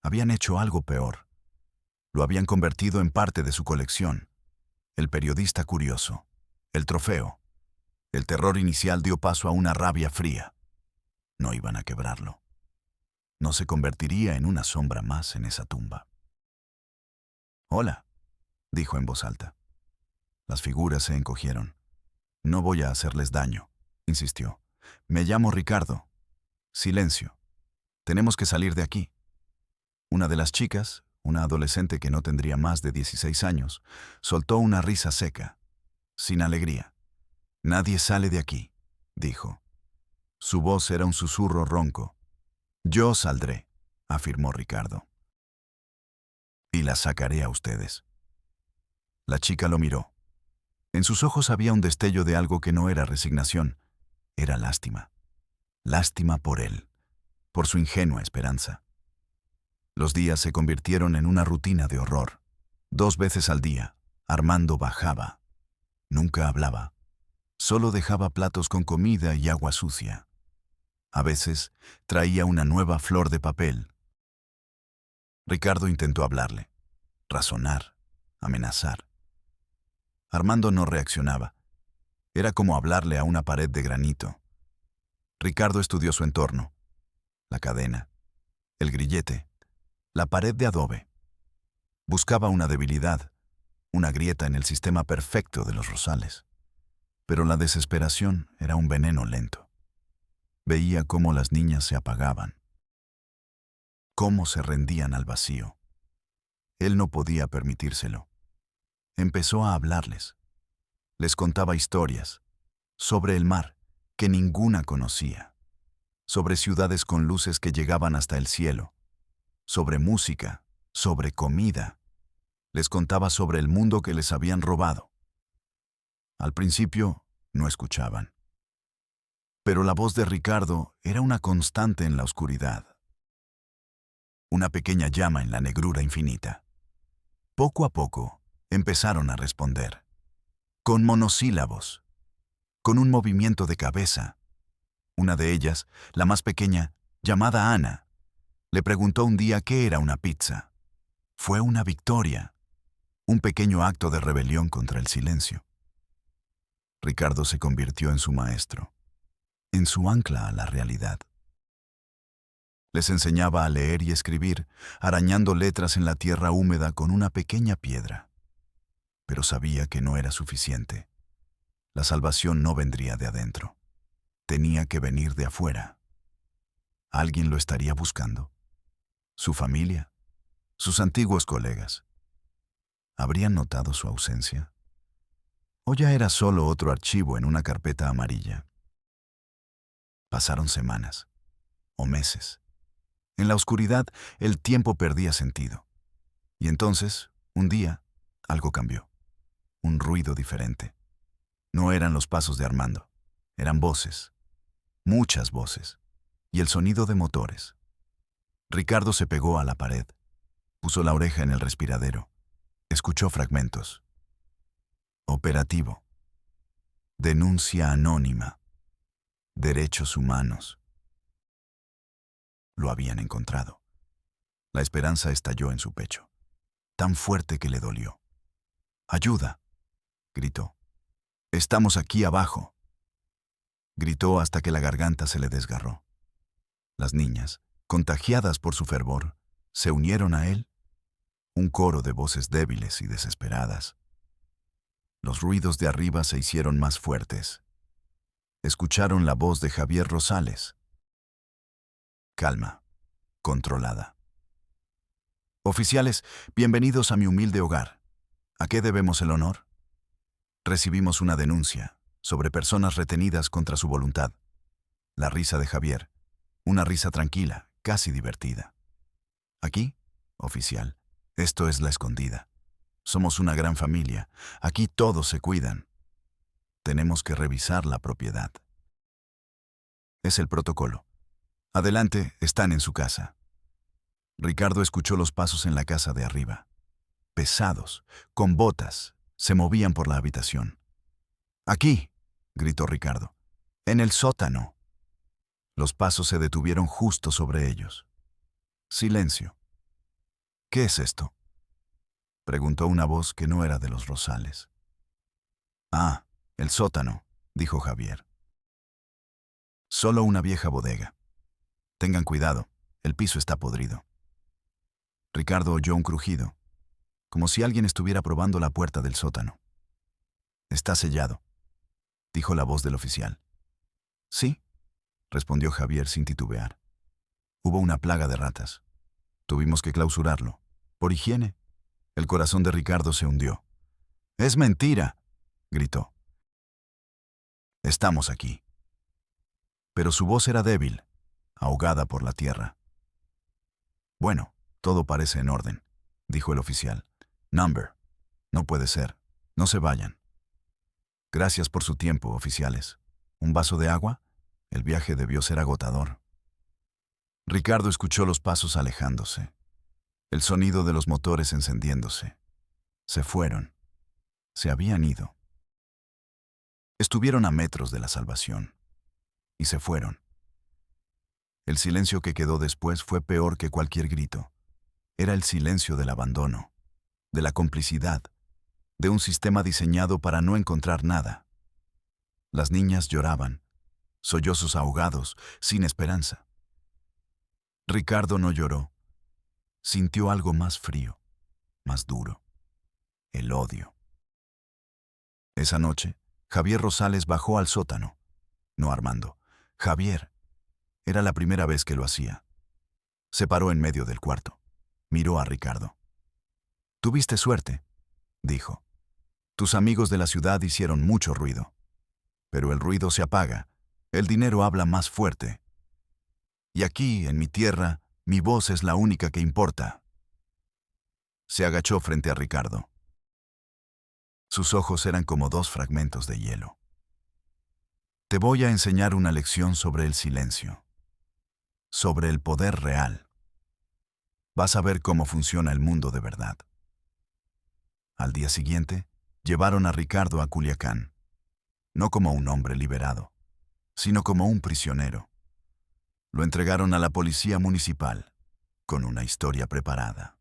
Habían hecho algo peor. Lo habían convertido en parte de su colección. El periodista curioso. El trofeo. El terror inicial dio paso a una rabia fría. No iban a quebrarlo. No se convertiría en una sombra más en esa tumba. «Hola», dijo en voz alta. Las figuras se encogieron. «No voy a hacerles daño», insistió. «Me llamo Ricardo». «Silencio. Tenemos que salir de aquí». Una de las chicas, una adolescente que no tendría más de 16 años, soltó una risa seca, sin alegría. «Nadie sale de aquí», dijo. Su voz era un susurro ronco. «Yo saldré», afirmó Ricardo. «Y las sacaré a ustedes». La chica lo miró. En sus ojos había un destello de algo que no era resignación, era lástima. Lástima por él, por su ingenua esperanza. Los días se convirtieron en una rutina de horror. 2 veces al día, Armando bajaba. Nunca hablaba. Solo dejaba platos con comida y agua sucia. A veces traía una nueva flor de papel. Ricardo intentó hablarle, razonar, amenazar. Armando no reaccionaba. Era como hablarle a una pared de granito. Ricardo estudió su entorno. La cadena, el grillete, la pared de adobe. Buscaba una debilidad, una grieta en el sistema perfecto de los Rosales. Pero la desesperación era un veneno lento. Veía cómo las niñas se apagaban, cómo se rendían al vacío. Él no podía permitírselo. Empezó a hablarles. Les contaba historias sobre el mar que ninguna conocía, sobre ciudades con luces que llegaban hasta el cielo, sobre música, sobre comida. Les contaba sobre el mundo que les habían robado. Al principio, no escuchaban. Pero la voz de Ricardo era una constante en la oscuridad. Una pequeña llama en la negrura infinita. Poco a poco, empezaron a responder. Con monosílabos, con un movimiento de cabeza. Una de ellas, la más pequeña, llamada Ana, le preguntó un día qué era una pizza. Fue una victoria, un pequeño acto de rebelión contra el silencio. Ricardo se convirtió en su maestro, en su ancla a la realidad. Les enseñaba a leer y escribir, arañando letras en la tierra húmeda con una pequeña piedra. Pero sabía que no era suficiente. La salvación no vendría de adentro. Tenía que venir de afuera. ¿Alguien lo estaría buscando? ¿Su familia? ¿Sus antiguos colegas? ¿Habrían notado su ausencia? ¿O ya era solo otro archivo en una carpeta amarilla? Pasaron semanas o meses. En la oscuridad, el tiempo perdía sentido. Y entonces, un día, algo cambió. Un ruido diferente. No eran los pasos de Armando. Eran voces. Muchas voces. Y el sonido de motores. Ricardo se pegó a la pared. Puso la oreja en el respiradero. Escuchó fragmentos. Operativo. Denuncia anónima. Derechos humanos. Lo habían encontrado. La esperanza estalló en su pecho, tan fuerte que le dolió. «¡Ayuda!», gritó. «Estamos aquí abajo». Gritó hasta que la garganta se le desgarró. Las niñas, contagiadas por su fervor, se unieron a él. Un coro de voces débiles y desesperadas. Los ruidos de arriba se hicieron más fuertes. Escucharon la voz de Javier Rosales. Calma, controlada. «Oficiales, bienvenidos a mi humilde hogar. ¿A qué debemos el honor?» Recibimos una denuncia sobre personas retenidas contra su voluntad. La risa de Javier, una risa tranquila, casi divertida. «Aquí, oficial, esto es La Escondida. Somos una gran familia. Aquí todos se cuidan. Tenemos que revisar la propiedad. Es el protocolo. Adelante, están en su casa». Ricardo escuchó los pasos en la casa de arriba. Pesados, con botas, se movían por la habitación. «Aquí», gritó Ricardo. En el sótano. Los pasos se detuvieron justo sobre ellos. Silencio. ¿Qué es esto?, preguntó una voz que no era de los Rosales. Ah, el sótano, dijo Javier. Solo una vieja bodega. Tengan cuidado, el piso está podrido. Ricardo oyó un crujido, como si alguien estuviera probando la puerta del sótano. Está sellado, dijo la voz del oficial. Sí, respondió Javier sin titubear. Hubo una plaga de ratas. Tuvimos que clausurarlo. Por higiene. El corazón de Ricardo se hundió. ¡Es mentira!, gritó. Estamos aquí. Pero su voz era débil, ahogada por la tierra. Bueno, todo parece en orden, dijo el oficial. Number. No puede ser. No se vayan. Gracias por su tiempo, oficiales. ¿Un vaso de agua? El viaje debió ser agotador. Ricardo escuchó los pasos alejándose, el sonido de los motores encendiéndose. Se fueron. Se habían ido. Estuvieron a metros de la salvación. Y se fueron. El silencio que quedó después fue peor que cualquier grito. Era el silencio del abandono, de la complicidad, de un sistema diseñado para no encontrar nada. Las niñas lloraban, sollozos ahogados, sin esperanza. Ricardo no lloró. Sintió algo más frío, más duro: el odio. Esa noche, Javier Rosales bajó al sótano. No Armando, Javier. Era la primera vez que lo hacía. Se paró en medio del cuarto. Miró a Ricardo. «Tuviste suerte», dijo. «Tus amigos de la ciudad hicieron mucho ruido. Pero el ruido se apaga. El dinero habla más fuerte. Y aquí, en mi tierra, mi voz es la única que importa». Se agachó frente a Ricardo. Sus ojos eran como dos fragmentos de hielo. «Te voy a enseñar una lección sobre el silencio, sobre el poder real. Vas a ver cómo funciona el mundo de verdad». Al día siguiente, llevaron a Ricardo a Culiacán, no como un hombre liberado, sino como un prisionero. Lo entregaron a la policía municipal, con una historia preparada.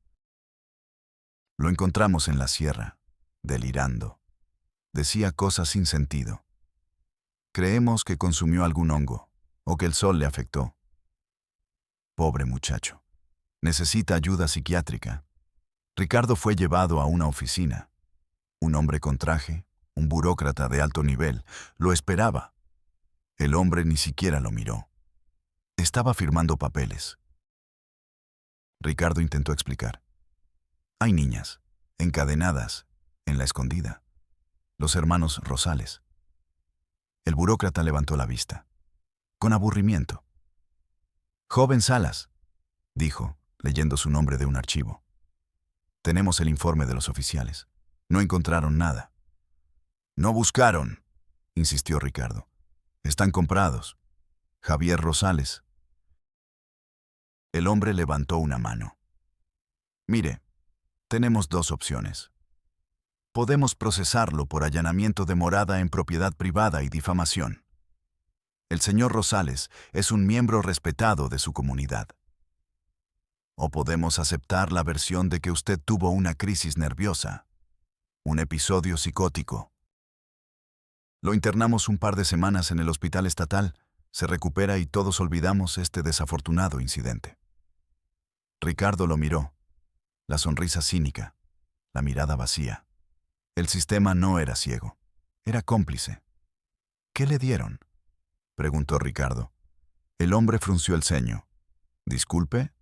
Lo encontramos en la sierra, delirando. Decía cosas sin sentido. Creemos que consumió algún hongo, o que el sol le afectó. Pobre muchacho. Necesita ayuda psiquiátrica. Ricardo fue llevado a una oficina. Un hombre con traje, un burócrata de alto nivel, lo esperaba. El hombre ni siquiera lo miró. Estaba firmando papeles. Ricardo intentó explicar. Hay niñas, encadenadas, en la escondida. Los hermanos Rosales. El burócrata levantó la vista, con aburrimiento. «Joven Salas», dijo, leyendo su nombre de un archivo. «Tenemos el informe de los oficiales. No encontraron nada». «No buscaron», insistió Ricardo. «Están comprados. Javier Rosales». El hombre levantó una mano. «Mire, tenemos dos opciones. Podemos procesarlo por allanamiento de morada en propiedad privada y difamación. El señor Rosales es un miembro respetado de su comunidad. O podemos aceptar la versión de que usted tuvo una crisis nerviosa, un episodio psicótico. Lo internamos un par de semanas en el hospital estatal, se recupera y todos olvidamos este desafortunado incidente». Ricardo lo miró, la sonrisa cínica, la mirada vacía. El sistema no era ciego, era cómplice. «¿Qué le dieron?», preguntó Ricardo. El hombre frunció el ceño. «Disculpe».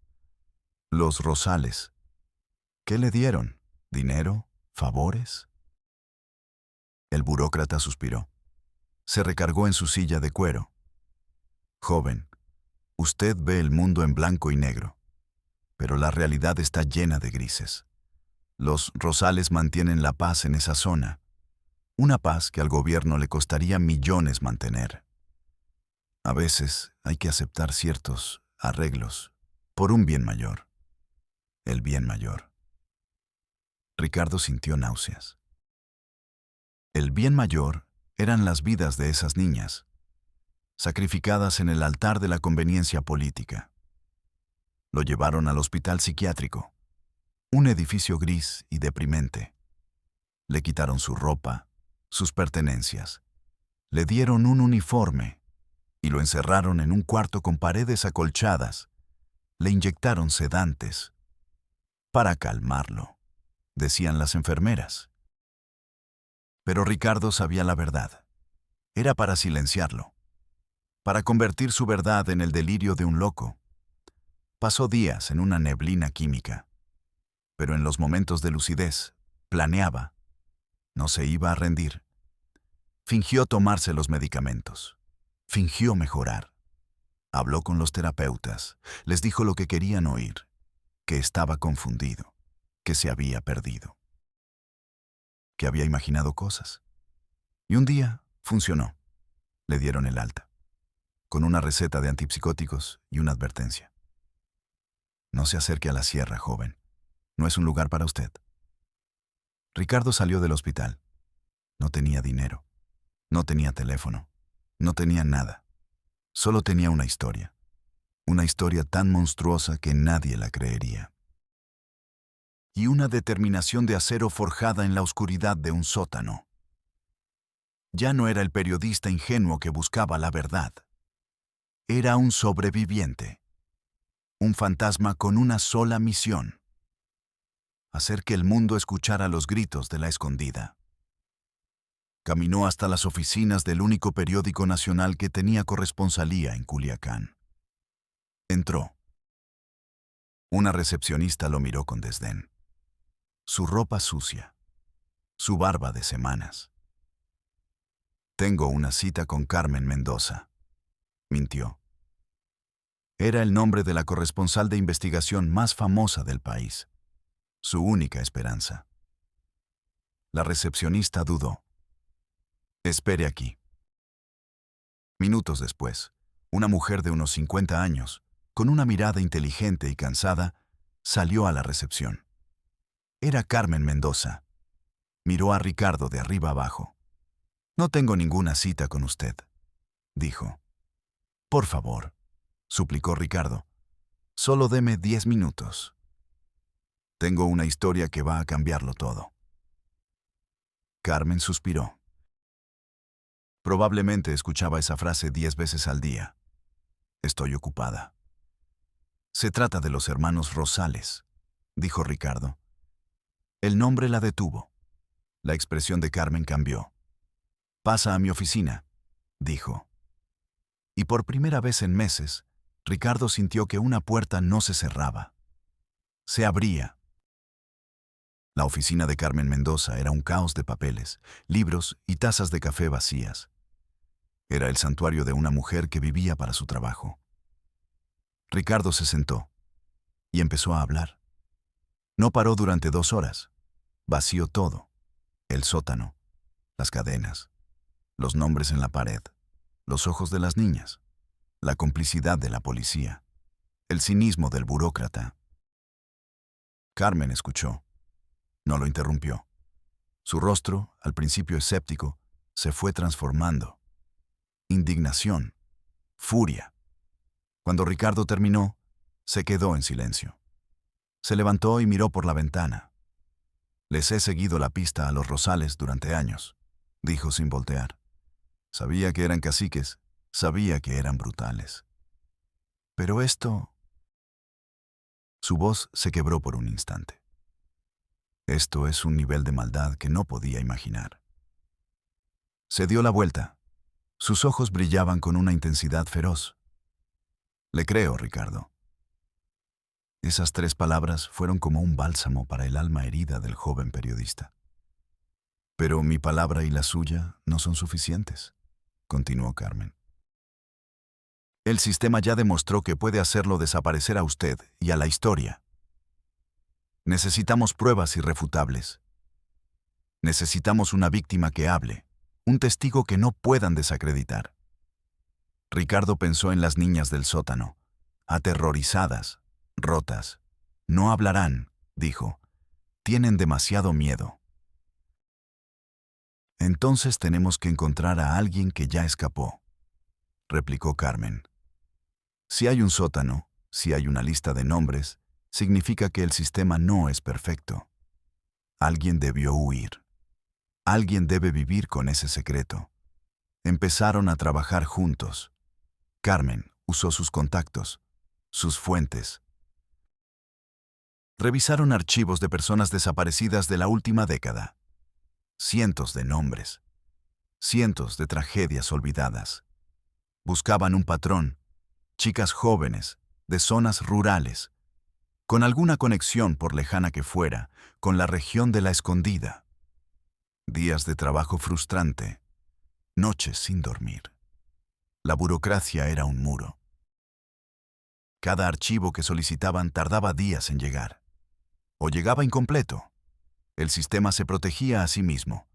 «Los Rosales». «¿Qué le dieron? ¿Dinero? ¿Favores?». El burócrata suspiró. Se recargó en su silla de cuero. «Joven, usted ve el mundo en blanco y negro, pero la realidad está llena de grises. Los Rosales mantienen la paz en esa zona, una paz que al gobierno le costaría millones mantener. A veces hay que aceptar ciertos arreglos por un bien mayor. El bien mayor». Ricardo sintió náuseas. El bien mayor eran las vidas de esas niñas. sacrificadas en el altar de la conveniencia política. Lo llevaron al hospital psiquiátrico, un edificio gris y deprimente. Le quitaron su ropa, sus pertenencias. Le dieron un uniforme y lo encerraron en un cuarto con paredes acolchadas. Le inyectaron sedantes para calmarlo, decían las enfermeras. Pero Ricardo sabía la verdad. Era para silenciarlo, para convertir su verdad en el delirio de un loco. Pasó días en una neblina química, pero en los momentos de lucidez, planeaba. No se iba a rendir. Fingió tomarse los medicamentos. Fingió mejorar. Habló con los terapeutas. Les dijo lo que querían oír, que estaba confundido, que se había perdido, que había imaginado cosas. Y un día funcionó. Le dieron el alta, con una receta de antipsicóticos y una advertencia. No se acerque a la sierra, joven. No es un lugar para usted. Ricardo salió del hospital. No tenía dinero. No tenía teléfono. No tenía nada. Solo tenía una historia. Una historia tan monstruosa que nadie la creería. Y una determinación de acero forjada en la oscuridad de un sótano. Ya no era el periodista ingenuo que buscaba la verdad. Era un sobreviviente. Un fantasma con una sola misión: hacer que el mundo escuchara los gritos de la escondida. Caminó hasta las oficinas del único periódico nacional que tenía corresponsalía en Culiacán. Entró. Una recepcionista lo miró con desdén. Su ropa sucia, su barba de semanas. Tengo una cita con Carmen Mendoza, mintió. Era el nombre de la corresponsal de investigación más famosa del país. Su única esperanza. La recepcionista dudó. Espere aquí. Minutos después, una mujer de unos 50 años, con una mirada inteligente y cansada, salió a la recepción. Era Carmen Mendoza. Miró a Ricardo de arriba abajo. No tengo ninguna cita con usted, dijo. Por favor, suplicó Ricardo. Solo deme 10 minutos. Tengo una historia que va a cambiarlo todo. Carmen suspiró. Probablemente escuchaba esa frase 10 veces al día. Estoy ocupada. Se trata de los hermanos Rosales, dijo Ricardo. El nombre la detuvo. La expresión de Carmen cambió. Pasa a mi oficina, dijo. Y por primera vez en meses, Ricardo sintió que una puerta no se cerraba. Se abría. La oficina de Carmen Mendoza era un caos de papeles, libros y tazas de café vacías. Era el santuario de una mujer que vivía para su trabajo. Ricardo se sentó y empezó a hablar. No paró durante 2 horas. Vació todo. El sótano, las cadenas, los nombres en la pared, los ojos de las niñas, la complicidad de la policía, el cinismo del burócrata. Carmen escuchó. No lo interrumpió. Su rostro, al principio escéptico, se fue transformando. Indignación, furia. Cuando Ricardo terminó, se quedó en silencio. Se levantó y miró por la ventana. Les he seguido la pista a los Rosales durante años, dijo sin voltear. Sabía que eran caciques, sabía que eran brutales. Pero esto... Su voz se quebró por un instante. Esto es un nivel de maldad que no podía imaginar. Se dio la vuelta. Sus ojos brillaban con una intensidad feroz. Le creo, Ricardo. Esas 3 palabras fueron como un bálsamo para el alma herida del joven periodista. Pero mi palabra y la suya no son suficientes, continuó Carmen. El sistema ya demostró que puede hacerlo desaparecer a usted y a la historia. Necesitamos pruebas irrefutables. Necesitamos una víctima que hable, un testigo que no puedan desacreditar. Ricardo pensó en las niñas del sótano, aterrorizadas, rotas. No hablarán, dijo. Tienen demasiado miedo. Entonces tenemos que encontrar a alguien que ya escapó. replicó Carmen. Si hay un sótano, si hay una lista de nombres, significa que el sistema no es perfecto. Alguien debió huir. Alguien debe vivir con ese secreto. Empezaron a trabajar juntos. Carmen usó sus contactos, sus fuentes. Revisaron archivos de personas desaparecidas de la última década. Cientos de nombres. Cientos de tragedias olvidadas. Buscaban un patrón. Chicas jóvenes, de zonas rurales, con alguna conexión, por lejana que fuera, con la región de la Escondida. Días de trabajo frustrante. Noches sin dormir. La burocracia era un muro. Cada archivo que solicitaban tardaba días en llegar. O llegaba incompleto. El sistema se protegía a sí mismo.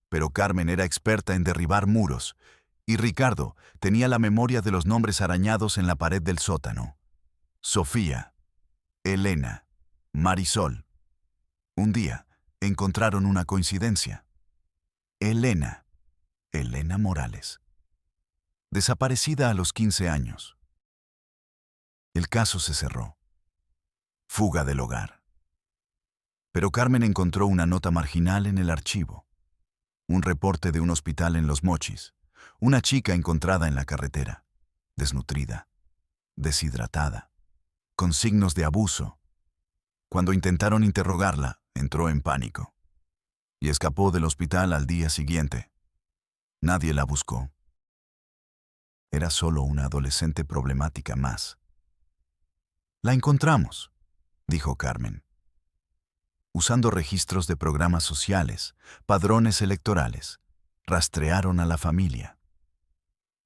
Pero Carmen era experta en derribar muros, y Ricardo tenía la memoria de los nombres arañados en la pared del sótano. Sofía, Elena, Marisol. Un día encontraron una coincidencia. Elena Morales. Desaparecida a los 15 años. El caso se cerró. Fuga del hogar. Pero Carmen encontró una nota marginal en el archivo. Un reporte de un hospital en Los Mochis. Una chica encontrada en la carretera, desnutrida, deshidratada, con signos de abuso. Cuando intentaron interrogarla, entró en pánico y escapó del hospital al día siguiente. Nadie la buscó. Era solo una adolescente problemática más. La encontramos, dijo Carmen. Usando registros de programas sociales, padrones electorales, rastrearon a la familia.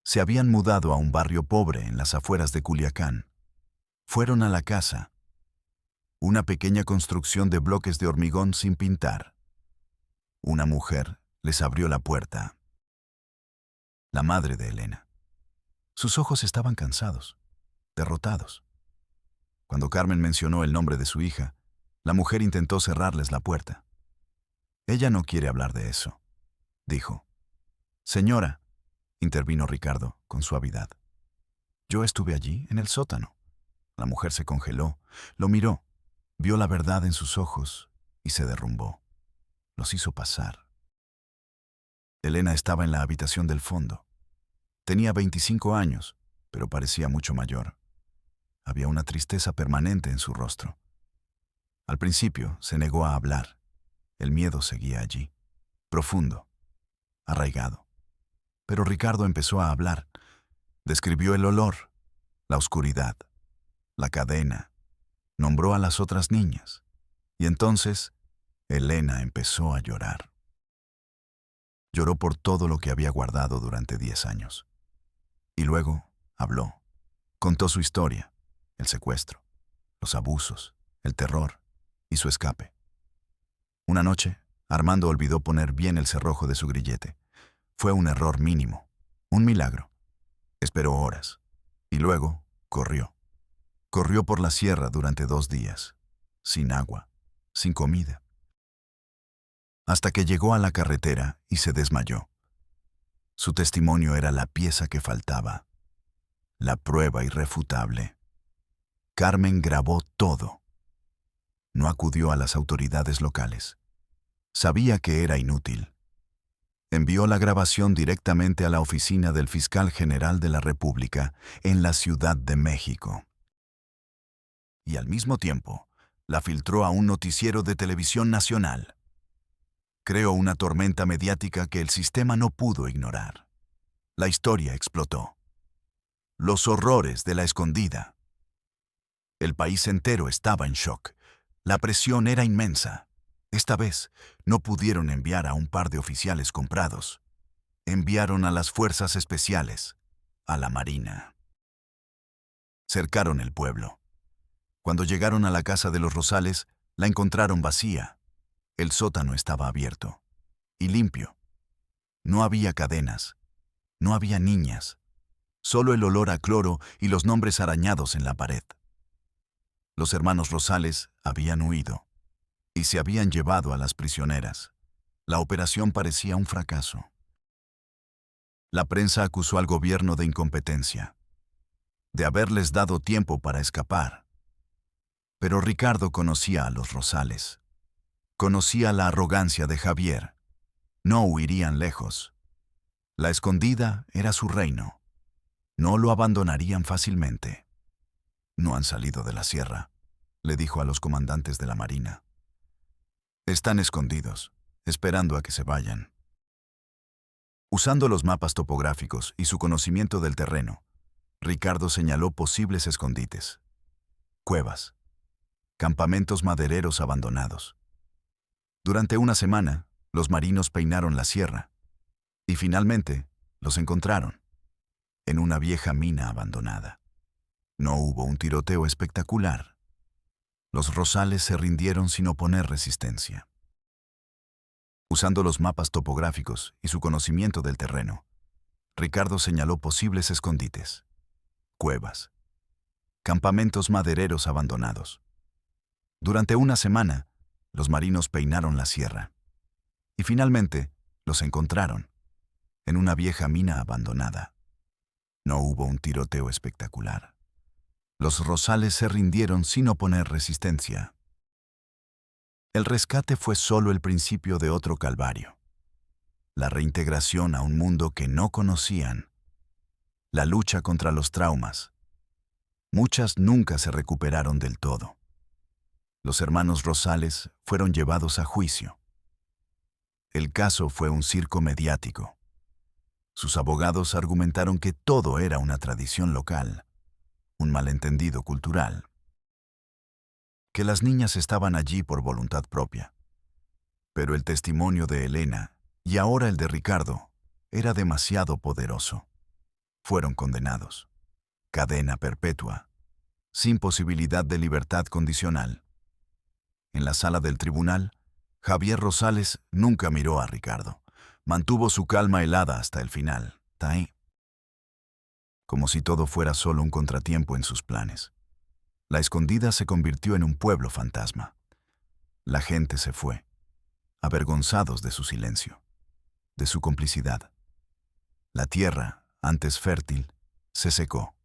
Se habían mudado a un barrio pobre en las afueras de Culiacán. Fueron a la casa. Una pequeña construcción de bloques de hormigón sin pintar. Una mujer les abrió la puerta. La madre de Elena. Sus ojos estaban cansados, derrotados. Cuando Carmen mencionó el nombre de su hija, la mujer intentó cerrarles la puerta. Ella no quiere hablar de eso, dijo. Señora, intervino Ricardo con suavidad. Yo estuve allí, en el sótano. La mujer se congeló, lo miró, vio la verdad en sus ojos y se derrumbó. Los hizo pasar. Elena estaba en la habitación del fondo. Tenía 25 años, pero parecía mucho mayor. Había una tristeza permanente en su rostro. Al principio se negó a hablar. El miedo seguía allí, profundo, arraigado. Pero Ricardo empezó a hablar. Describió el olor, la oscuridad, la cadena. Nombró a las otras niñas. Y entonces, Elena empezó a llorar. Lloró por todo lo que había guardado durante 10 años. Y luego habló. Contó su historia, el secuestro, los abusos, el terror y su escape. Una noche, Armando olvidó poner bien el cerrojo de su grillete. Fue un error mínimo, un milagro. Esperó horas y luego corrió. Corrió por la sierra durante 2 días, sin agua, sin comida, hasta que llegó a la carretera y se desmayó. Su testimonio era la pieza que faltaba, la prueba irrefutable. Carmen grabó todo. No acudió a las autoridades locales. Sabía que era inútil. Envió la grabación directamente a la oficina del fiscal general de la República en la Ciudad de México. Y al mismo tiempo, la filtró a un noticiero de televisión nacional. Creó una tormenta mediática que el sistema no pudo ignorar. La historia explotó. Los horrores de la Escondida. El país entero estaba en shock. La presión era inmensa. Esta vez, no pudieron enviar a un par de oficiales comprados. Enviaron a las fuerzas especiales, a la Marina. Cercaron el pueblo. Cuando llegaron a la casa de los Rosales, la encontraron vacía. El sótano estaba abierto y limpio. No había cadenas, no había niñas, solo el olor a cloro y los nombres arañados en la pared. Los hermanos Rosales habían huido y se habían llevado a las prisioneras. La operación parecía un fracaso. La prensa acusó al gobierno de incompetencia, de haberles dado tiempo para escapar. Pero Ricardo conocía a los Rosales. Conocía la arrogancia de Javier. No huirían lejos. La Escondida era su reino. No lo abandonarían fácilmente. No han salido de la sierra, le dijo a los comandantes de la marina. Están escondidos, esperando a que se vayan. Usando los mapas topográficos y su conocimiento del terreno, Ricardo señaló posibles escondites, cuevas, campamentos madereros abandonados. Durante una semana, los marinos peinaron la sierra y finalmente los encontraron en una vieja mina abandonada. No hubo un tiroteo espectacular. Los Rosales se rindieron sin oponer resistencia. Usando los mapas topográficos y su conocimiento del terreno, Ricardo señaló posibles escondites, cuevas, campamentos madereros abandonados. Durante una semana, los marinos peinaron la sierra y finalmente los encontraron en una vieja mina abandonada. No hubo un tiroteo espectacular. Los Rosales se rindieron sin oponer resistencia. El rescate fue solo el principio de otro calvario. La reintegración a un mundo que no conocían. La lucha contra los traumas. Muchas nunca se recuperaron del todo. Los hermanos Rosales fueron llevados a juicio. El caso fue un circo mediático. Sus abogados argumentaron que todo era una tradición local, un malentendido cultural, que las niñas estaban allí por voluntad propia. Pero el testimonio de Elena, y ahora el de Ricardo, era demasiado poderoso. Fueron condenados. Cadena perpetua, sin posibilidad de libertad condicional. En la sala del tribunal, Javier Rosales nunca miró a Ricardo. Mantuvo su calma helada hasta el final, como si todo fuera solo un contratiempo en sus planes. La Escondida se convirtió en un pueblo fantasma. La gente se fue, avergonzados de su silencio, de su complicidad. La tierra, antes fértil, se secó,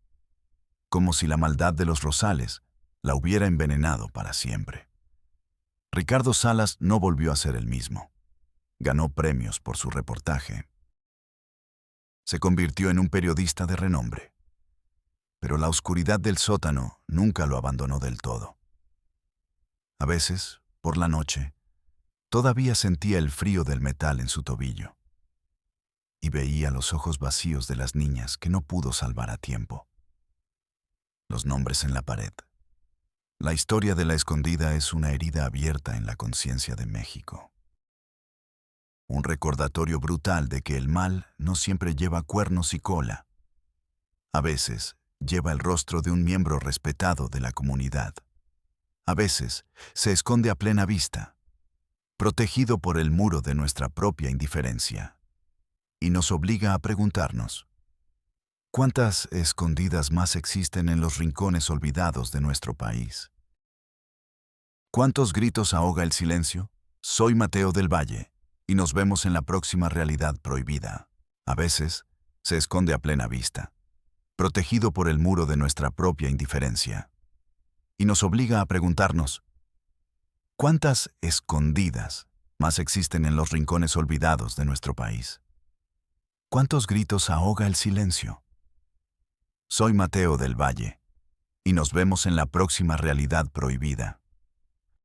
como si la maldad de los Rosales la hubiera envenenado para siempre. Ricardo Salas no volvió a ser el mismo. Ganó premios por su reportaje. Se convirtió en un periodista de renombre. Pero la oscuridad del sótano nunca lo abandonó del todo. A veces, por la noche, todavía sentía el frío del metal en su tobillo. Y veía los ojos vacíos de las niñas que no pudo salvar a tiempo. Los nombres en la pared. La historia de la Escondida es una herida abierta en la conciencia de México. Un recordatorio brutal de que el mal no siempre lleva cuernos y cola. A veces, lleva el rostro de un miembro respetado de la comunidad. A veces, se esconde a plena vista, protegido por el muro de nuestra propia indiferencia. Y nos obliga a preguntarnos, ¿cuántas escondidas más existen en los rincones olvidados de nuestro país? ¿Cuántos gritos ahoga el silencio? Soy Mateo del Valle, y nos vemos en la próxima realidad prohibida. A veces, se esconde a plena vista, protegido por el muro de nuestra propia indiferencia. Y nos obliga a preguntarnos, ¿cuántas escondidas más existen en los rincones olvidados de nuestro país? ¿Cuántos gritos ahoga el silencio? Soy Mateo del Valle, y nos vemos en la próxima realidad prohibida.